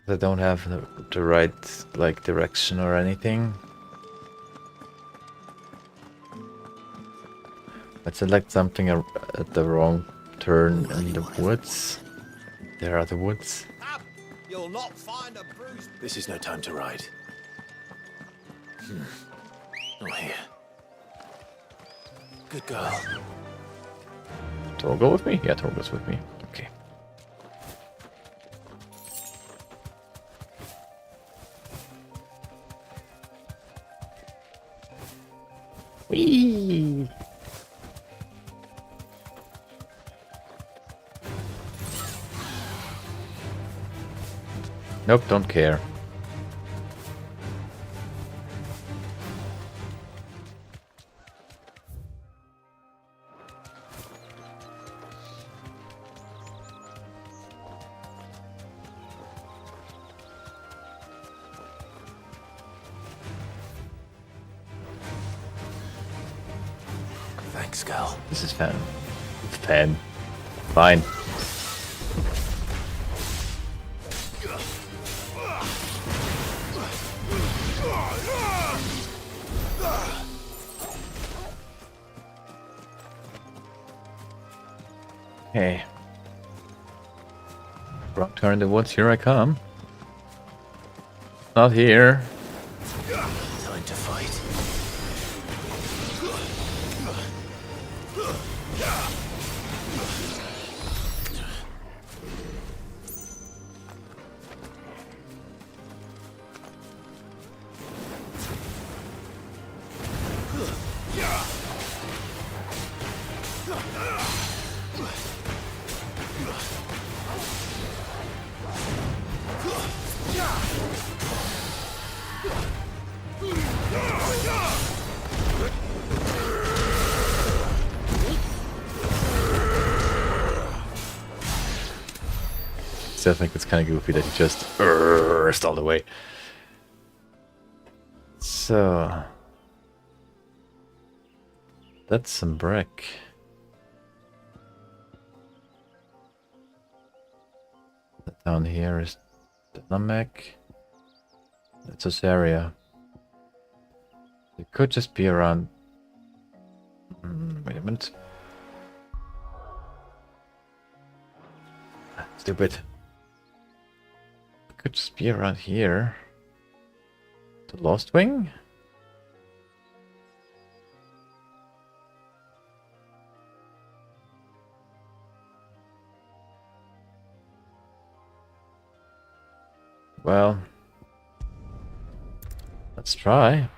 I don't have the right like direction or anything. Let's select something at the wrong turn in the woods. There are the woods. You'll not find a bruised... This is no time to ride. Not here. Good girl. Tor go with me? Yeah, Tor goes with me. Okay. Whee! Nope, don't care. Thanks, girl. This is fun. Fine. Hey. Wrong turn in the woods, here I come. Not here. Time to fight. So I think it's kind of goofy that he just stalled away. So that's some brick. Down here is the Namek. That's this area. It could just be around. Wait a minute. Stupid. It could just be around here. The Lost Wing? Well, let's try.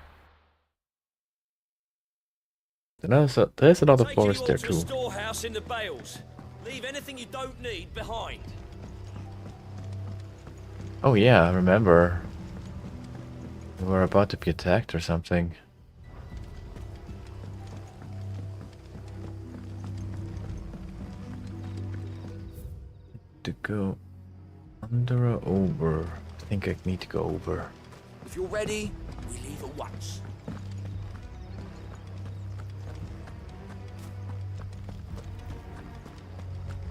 There's another forest there too. Storehouse in the bales. Leave anything you don't need behind. Oh yeah, I remember. We were about to be attacked or something. To go under or over? I think I need to go over. If you're ready, we leave at once.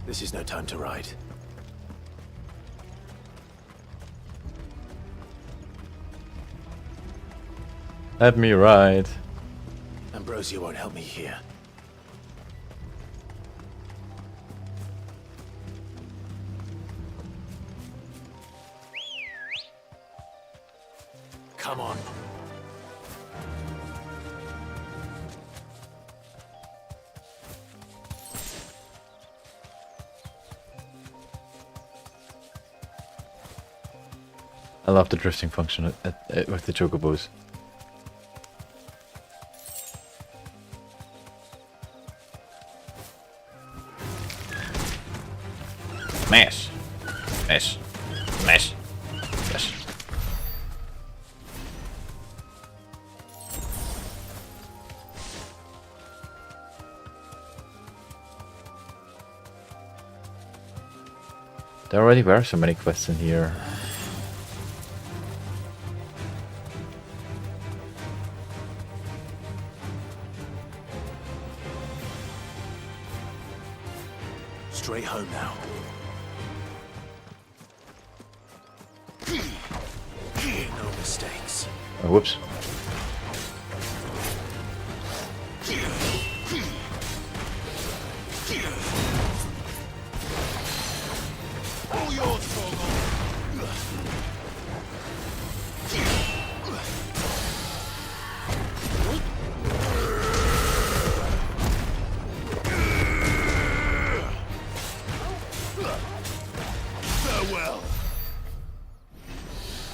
This is no time to ride. Let me ride. Ambrosia won't help me here. Come on. I love the drifting function with the chocobos. Smash! Smash! Smash! Smash! There already were so many quests in here. Straight home now. No mistakes. Oh, whoops. All yours, Torgal. Farewell.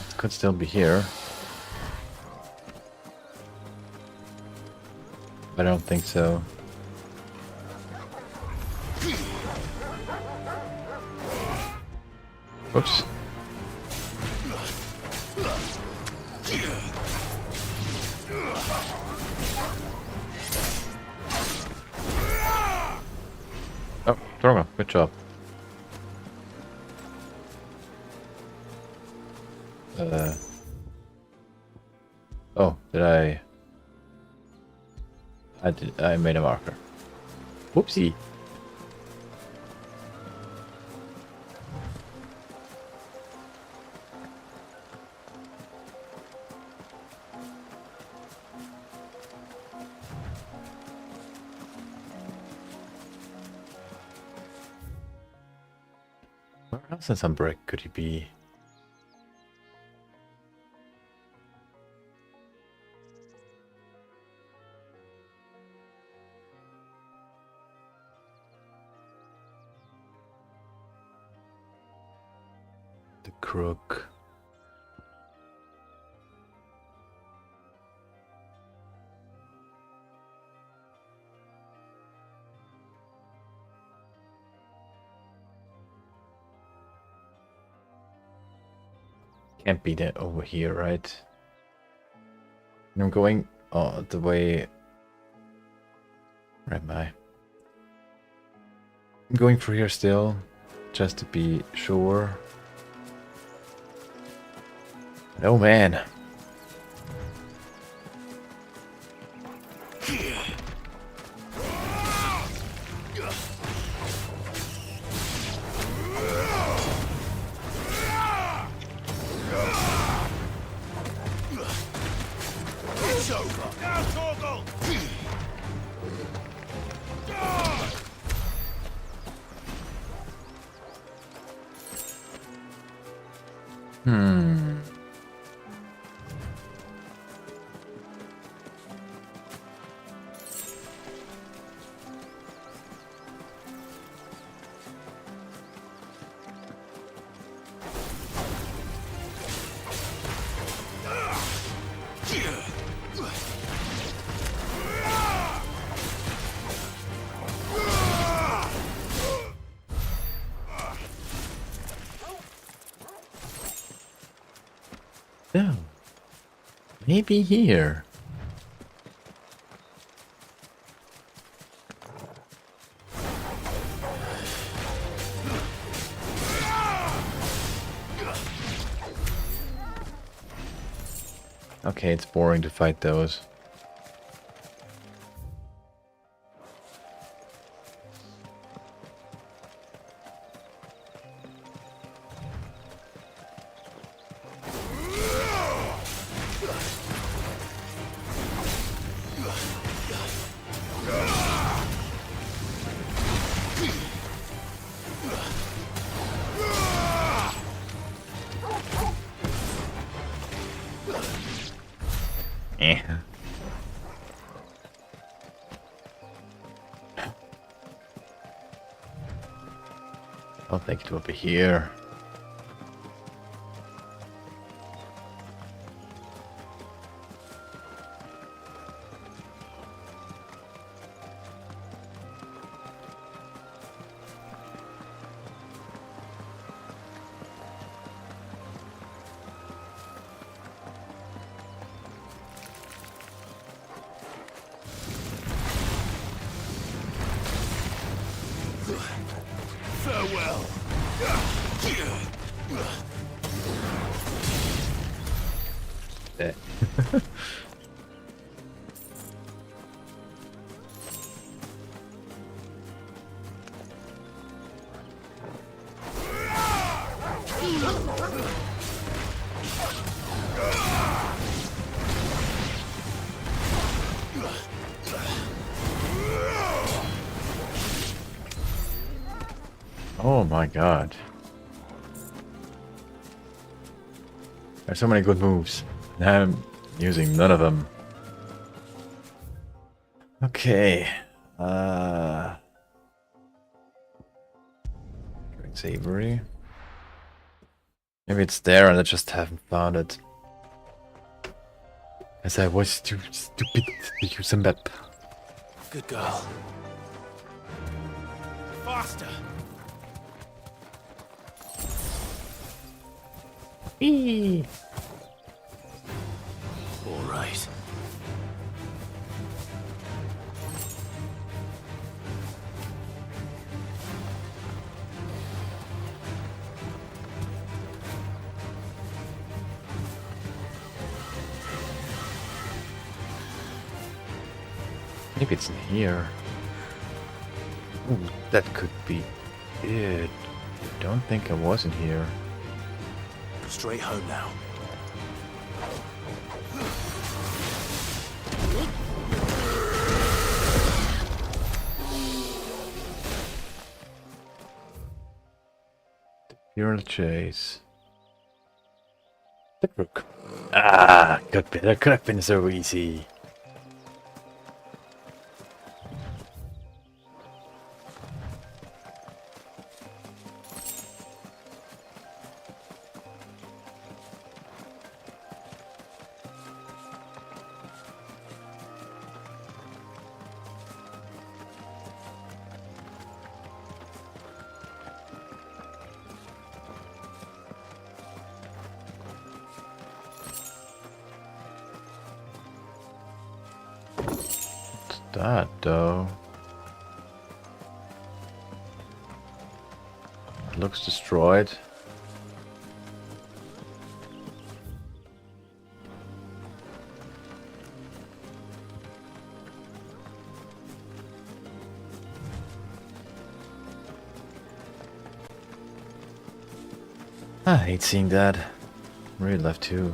It could still be here. I don't think so. Whoops. Oh, Drogo, good job. Oh, did I made a marker. Whoopsie. Where else in some brick could he be? The crook. Can't be that over here, right? I'm going the way. Where am I? I'm going for here still, just to be sure. Oh man. It's over. Now, Torgal! Hmm. Oh, maybe here. Okay, it's boring to fight those. Eh. I think it will be here. Farewell. Eh. Oh my god. There's so many good moves. And I'm using none of them. Okay. Drink savory. Maybe it's there and I just haven't found it. As I was too stupid to use a map. Good girl. Faster. Eee. All right. Maybe it's in here. Ooh, that could be it. I don't think I was in here. Straight home now. Hero chase. The brook. Ah, that could have been so easy. that though? It looks destroyed. I hate seeing that. Real life too.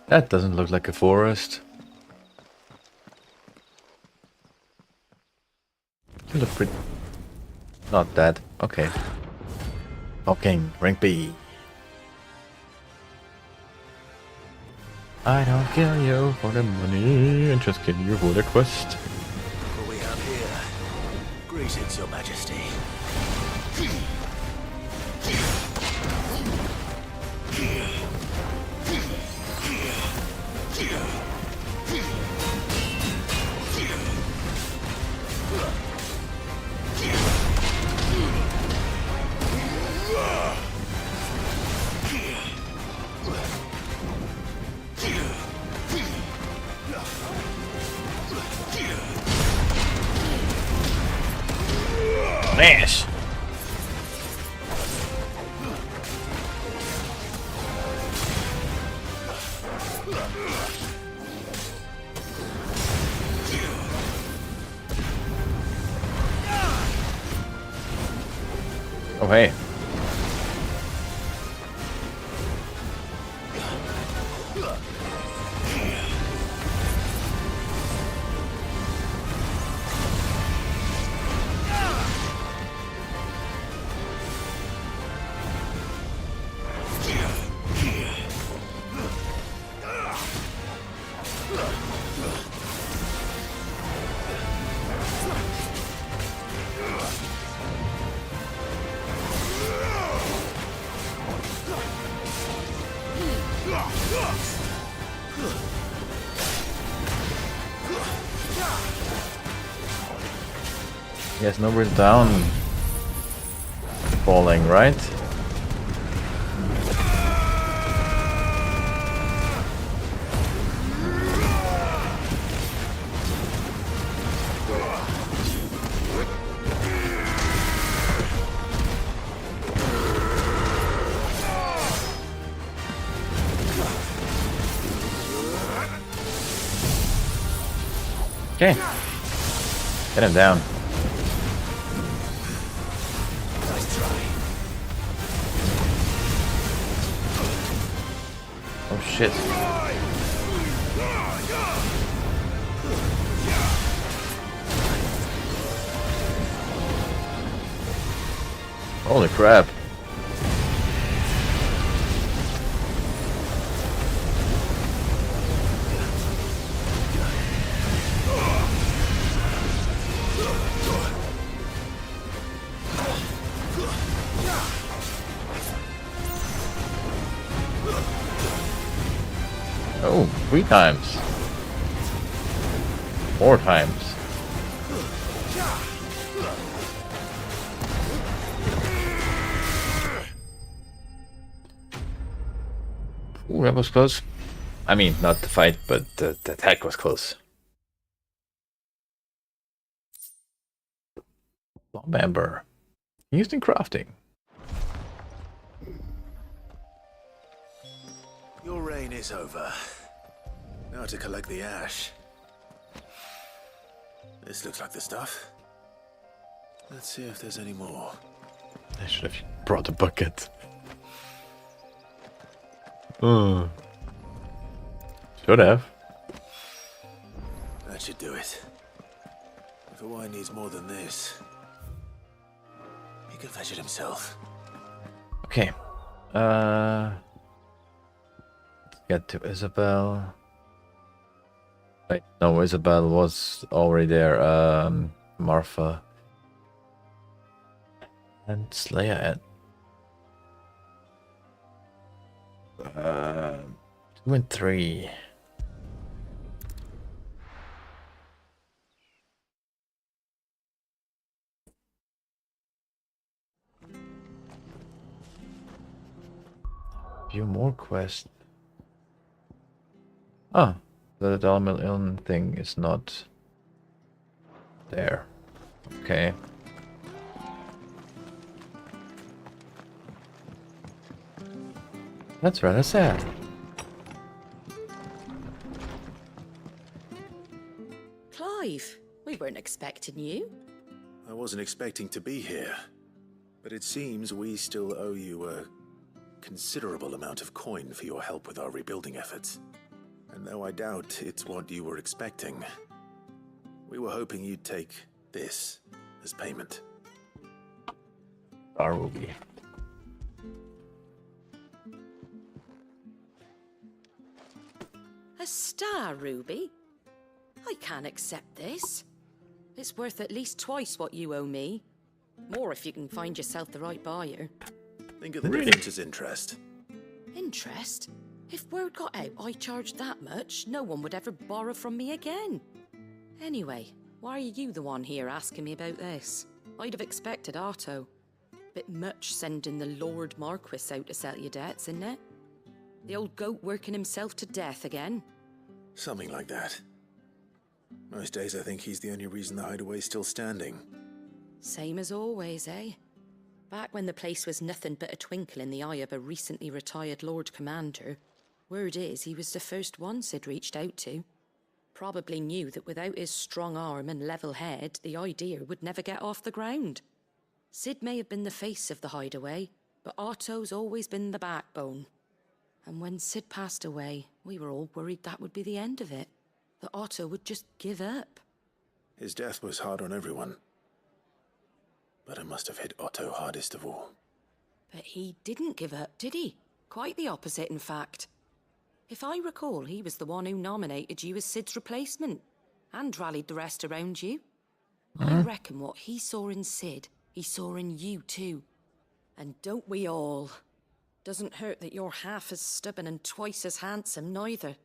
That doesn't look like a forest. You look pretty... Not that. Okay. Fucking rank B. I don't kill you for the money, I just kill you for the quest. What we have here? Greetings, Your Majesty. Smash! Oh hey. Yes, nowhere down falling, right? Okay. Get him down. Oh shit. Holy crap. Oh, 3 times. 4 times. Ooh, that was close. I mean, not the fight, but the attack was close. Bomb amber. Used in crafting. Your reign is over. Now to collect the ash. This looks like the stuff. Let's see if there's any more. I should have brought a bucket. Should have. That should do it. If a wine needs more than this, he can fetch it himself. Okay. Get to Isabel. Wait, no, Isabel was already there. Martha. And Slayer at 2 and 3. View more quests. Ah, the Dalmillion thing is not there. Okay. That's rather sad. Clive, we weren't expecting you. I wasn't expecting to be here, but it seems we still owe you a considerable amount of coin for your help with our rebuilding efforts. And though I doubt it's what you were expecting, we were hoping you'd take this as payment. Our ruby. A star ruby? I can't accept this. It's worth at least twice what you owe me. More if you can find yourself the right buyer. Think of the difference as interest. Interest? If word got out I charged that much, no one would ever borrow from me again. Anyway, why are you the one here asking me about this? I'd have expected Otto. Bit much sending the Lord Marquis out to settle your debts, isn't it? The old goat working himself to death again? Something like that. Most days I think he's the only reason the hideaway's still standing. Same as always, eh? Back when the place was nothing but a twinkle in the eye of a recently retired Lord Commander, word is he was the first one Sid reached out to. Probably knew that without his strong arm and level head, the idea would never get off the ground. Sid may have been the face of the hideaway, but Otto's always been the backbone. And when Sid passed away, we were all worried that would be the end of it. That Otto would just give up. His death was hard on everyone. But it must have hit Otto hardest of all. But he didn't give up, did he? Quite the opposite, in fact. If I recall, he was the one who nominated you as Sid's replacement, and rallied the rest around you. I reckon what he saw in Sid, he saw in you too. And don't we all? Doesn't hurt that you're half as stubborn and twice as handsome, neither.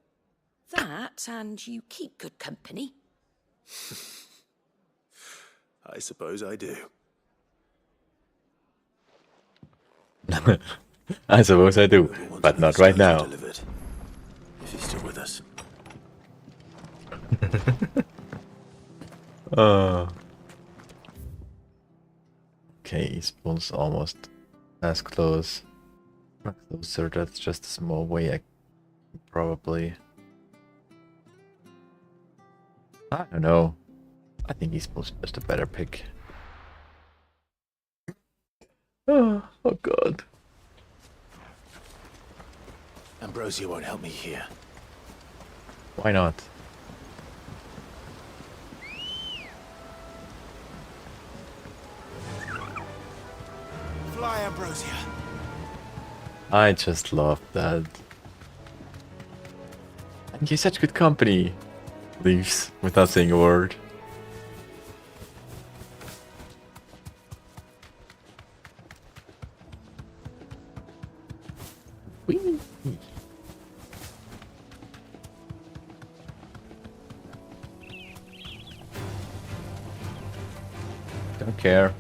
That, and you keep good company. I suppose I do. I suppose I do, but not right now. Delivered, if he's still with us. Okay, Spoon's almost as close. Not closer, that's just a small way I probably... I don't know. I think he's just a better pick. Oh god. Ambrosia won't help me here. Why not? Fly, Ambrosia. I just love that. And he's such good company. Leaves without saying a word. Whee! Don't care.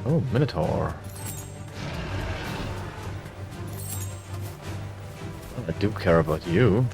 Oh, Minotaur. Well, I do care about you.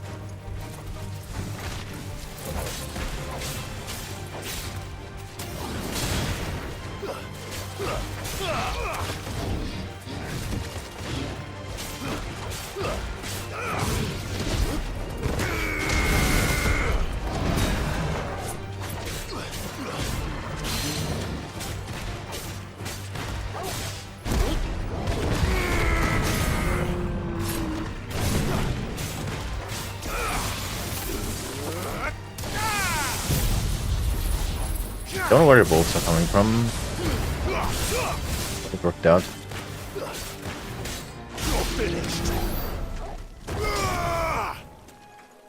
Don't know where your bolts are coming from. It worked out.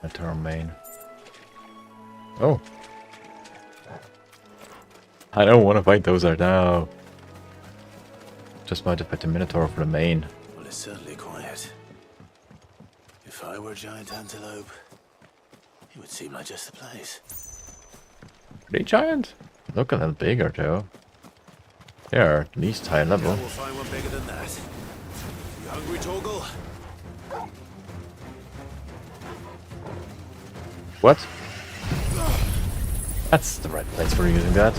A turn main. Oh. I don't want to fight those right now. Just might have put the Minotaur for the main. Well, it's certainly quiet. If I were a giant antelope, it would seem like just the place. Pretty giant? Look a little bigger though. They are at least high level. We'll find one bigger than that. Hungry, Torgal? What? That's the right place for using that.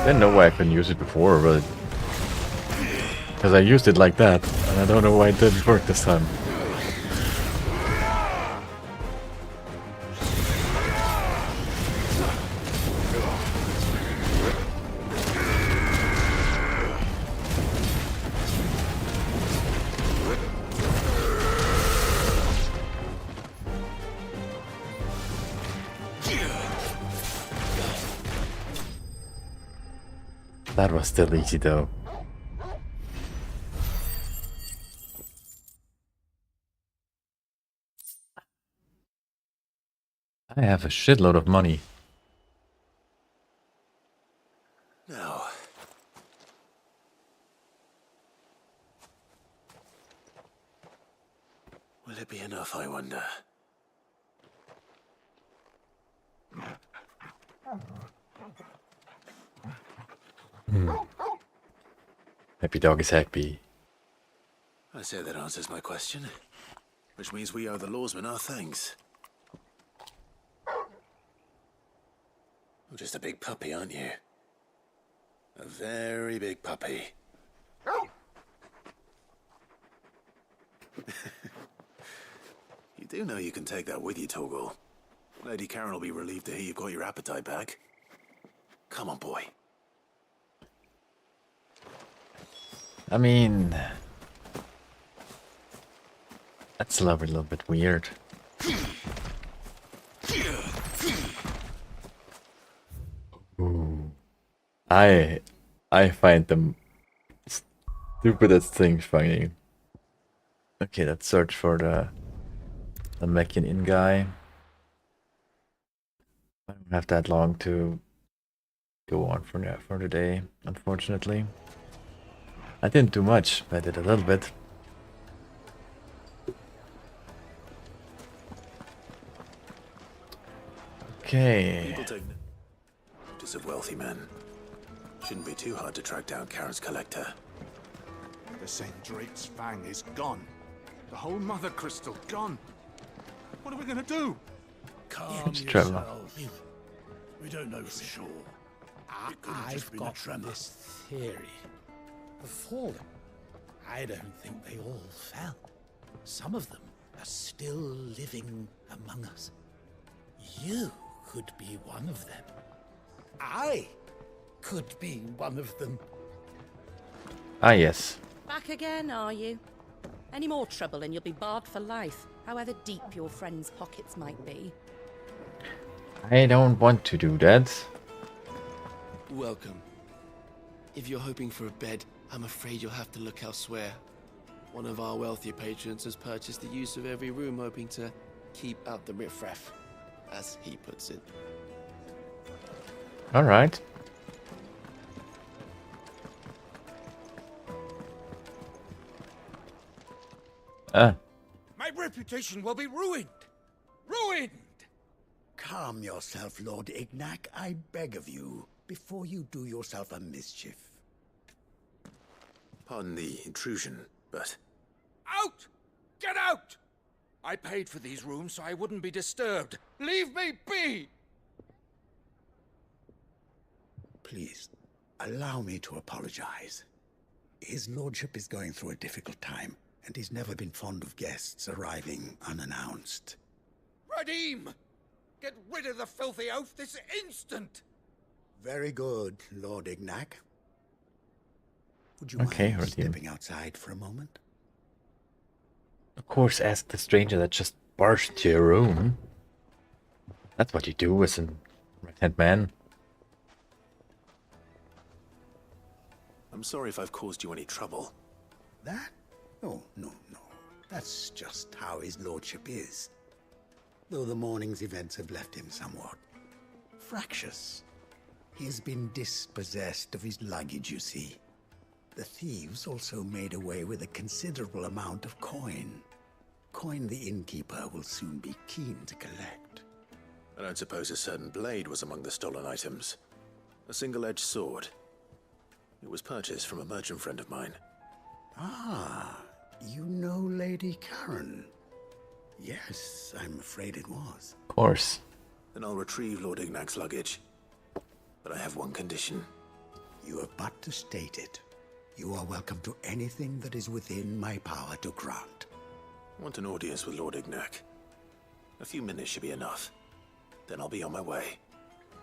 Didn't know why I couldn't use it before, but because I used it like that, and I don't know why it didn't work this time. That was still easy though. I have a shitload of money. Now. Will it be enough, I wonder? Happy dog is happy. I say that answers my question. Which means we owe the lawsmen our thanks. You're just a big puppy, aren't you? A very big puppy. You do know you can take that with you, Torgal. Lady Karen will be relieved to hear you've got your appetite back. Come on, boy. I mean, that's a little bit weird. Ooh. I find them stupidest things funny. Okay, let's search for the Meccan Inn guy. I don't have that long to go on for the day, unfortunately. I didn't do much, but I did a little bit. Okay. People take notice of wealthy men. Shouldn't be too hard to track down Karen's collector. The St. Drake's Fang is gone. The whole Mother Crystal gone. What are we gonna do? Calm It's Trevor. yourself. We don't know for sure. It could have just I've been a got tremor. this theory. The fallen, I don't think they all fell. Some of them are still living among us. You could be one of them. I could be one of them. Ah, yes. Back again, are you? Any more trouble and you'll be barred for life, however deep your friend's pockets might be. I don't want to do that. Welcome. If you're hoping for a bed, I'm afraid you'll have to look elsewhere. One of our wealthier patrons has purchased the use of every room, hoping to keep out the riffraff, as he puts it. All right. My reputation will be ruined. Ruined! Calm yourself, Lord Ignac, I beg of you, before you do yourself a mischief. Pardon the intrusion, but... Out! Get out! I paid for these rooms so I wouldn't be disturbed. Leave me be! Please, allow me to apologize. His lordship is going through a difficult time, and he's never been fond of guests arriving unannounced. Radim! Get rid of the filthy oaf this instant! Very good, Lord Ignac. Would you Okay, mind Radim. stepping outside for a moment? Of course, ask the stranger that just barged to your room. That's what you do as a right-hand man. I'm sorry if I've caused you any trouble. That? Oh, no. That's just how his lordship is. Though the morning's events have left him somewhat fractious. He has been dispossessed of his luggage, you see. The thieves also made away with a considerable amount of coin. Coin the innkeeper will soon be keen to collect. I don't suppose a certain blade was among the stolen items. A single-edged sword. It was purchased from a merchant friend of mine. Ah, you know Lady Karen. Yes, I'm afraid it was. Of course. Then I'll retrieve Lord Ignac's luggage. But I have one condition. You have but to state it. You are welcome to anything that is within my power to grant. I want an audience with Lord Ignac. A few minutes should be enough. Then I'll be on my way.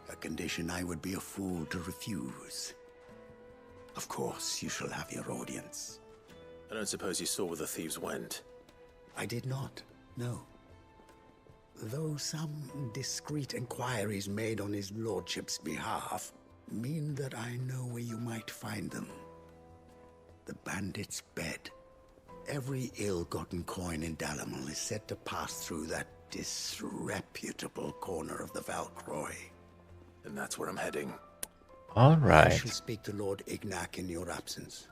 A condition I would be a fool to refuse. Of course, you shall have your audience. I don't suppose you saw where the thieves went. I did not, no. Though some discreet inquiries made on his lordship's behalf mean that I know where you might find them. The bandit's bed. Every ill-gotten coin in Dalamon is said to pass through that disreputable corner of the Valcroy. And that's where I'm heading. All I right. shall speak to Lord Ignac in your absence,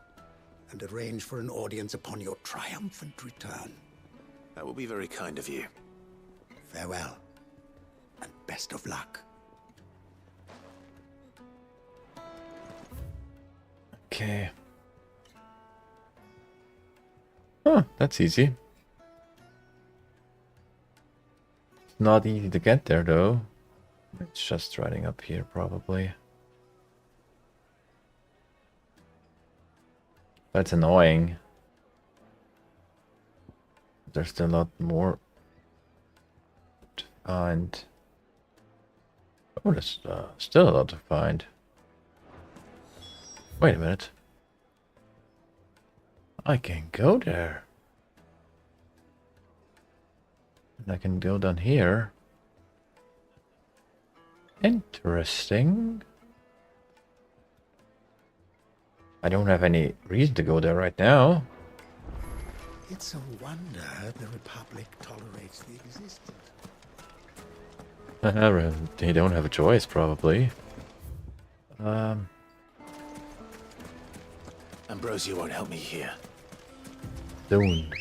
and arrange for an audience upon your triumphant return. That will be very kind of you. Farewell, and best of luck. Okay. Huh, that's easy. It's not easy to get there though. It's just riding up here probably. That's annoying. There's still a lot more to find. Oh, there's still a lot to find. Wait a minute. I can go there. And I can go down here. Interesting. I don't have any reason to go there right now. It's a wonder the Republic tolerates the existence. They don't have a choice, probably. Ambrosia won't help me here. Soon.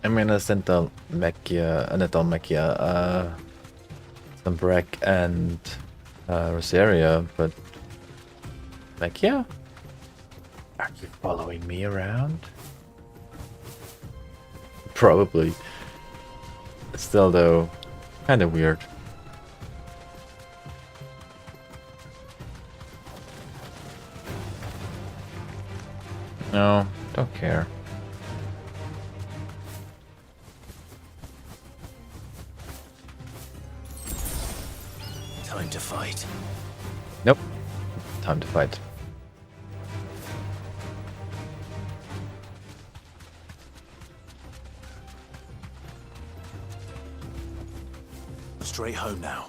I'm gonna send the Mechia, not Mechia, some Breck and Rosaria, but Mechia? Are you following me around? Probably. Still though, kinda weird. No, don't care. Time to fight. Nope. Time to fight. Straight home now.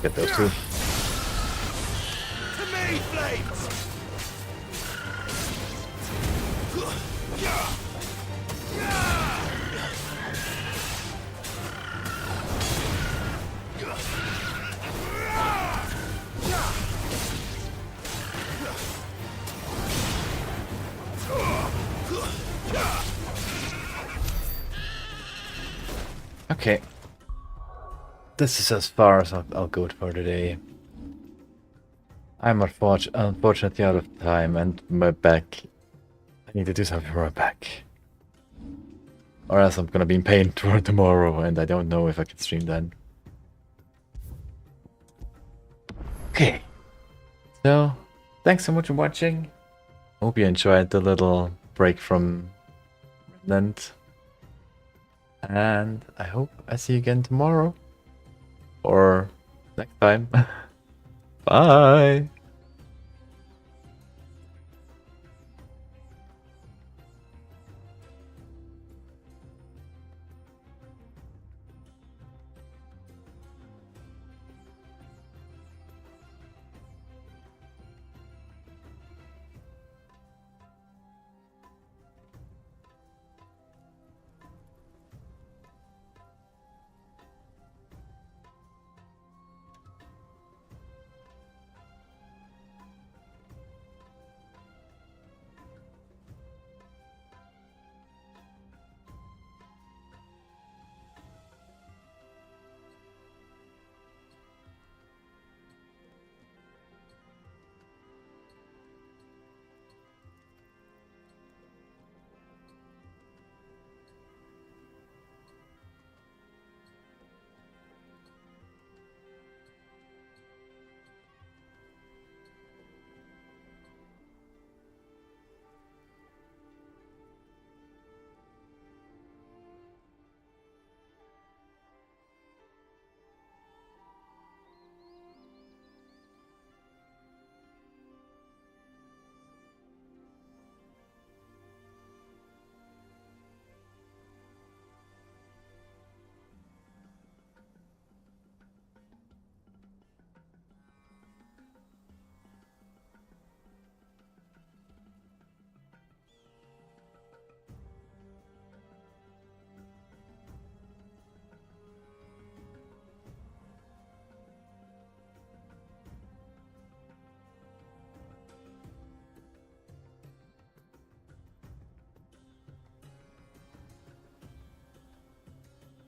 Get those two. To me, Flames! Okay. This is as far as I'll go for today. I'm unfortunately out of time and my back. I need to do something for my back. Or else I'm gonna be in pain tomorrow and I don't know if I can stream then. Okay. So, thanks so much for watching. Hope you enjoyed the little break from Remnant. And I hope I see you again tomorrow. Or next time. Bye!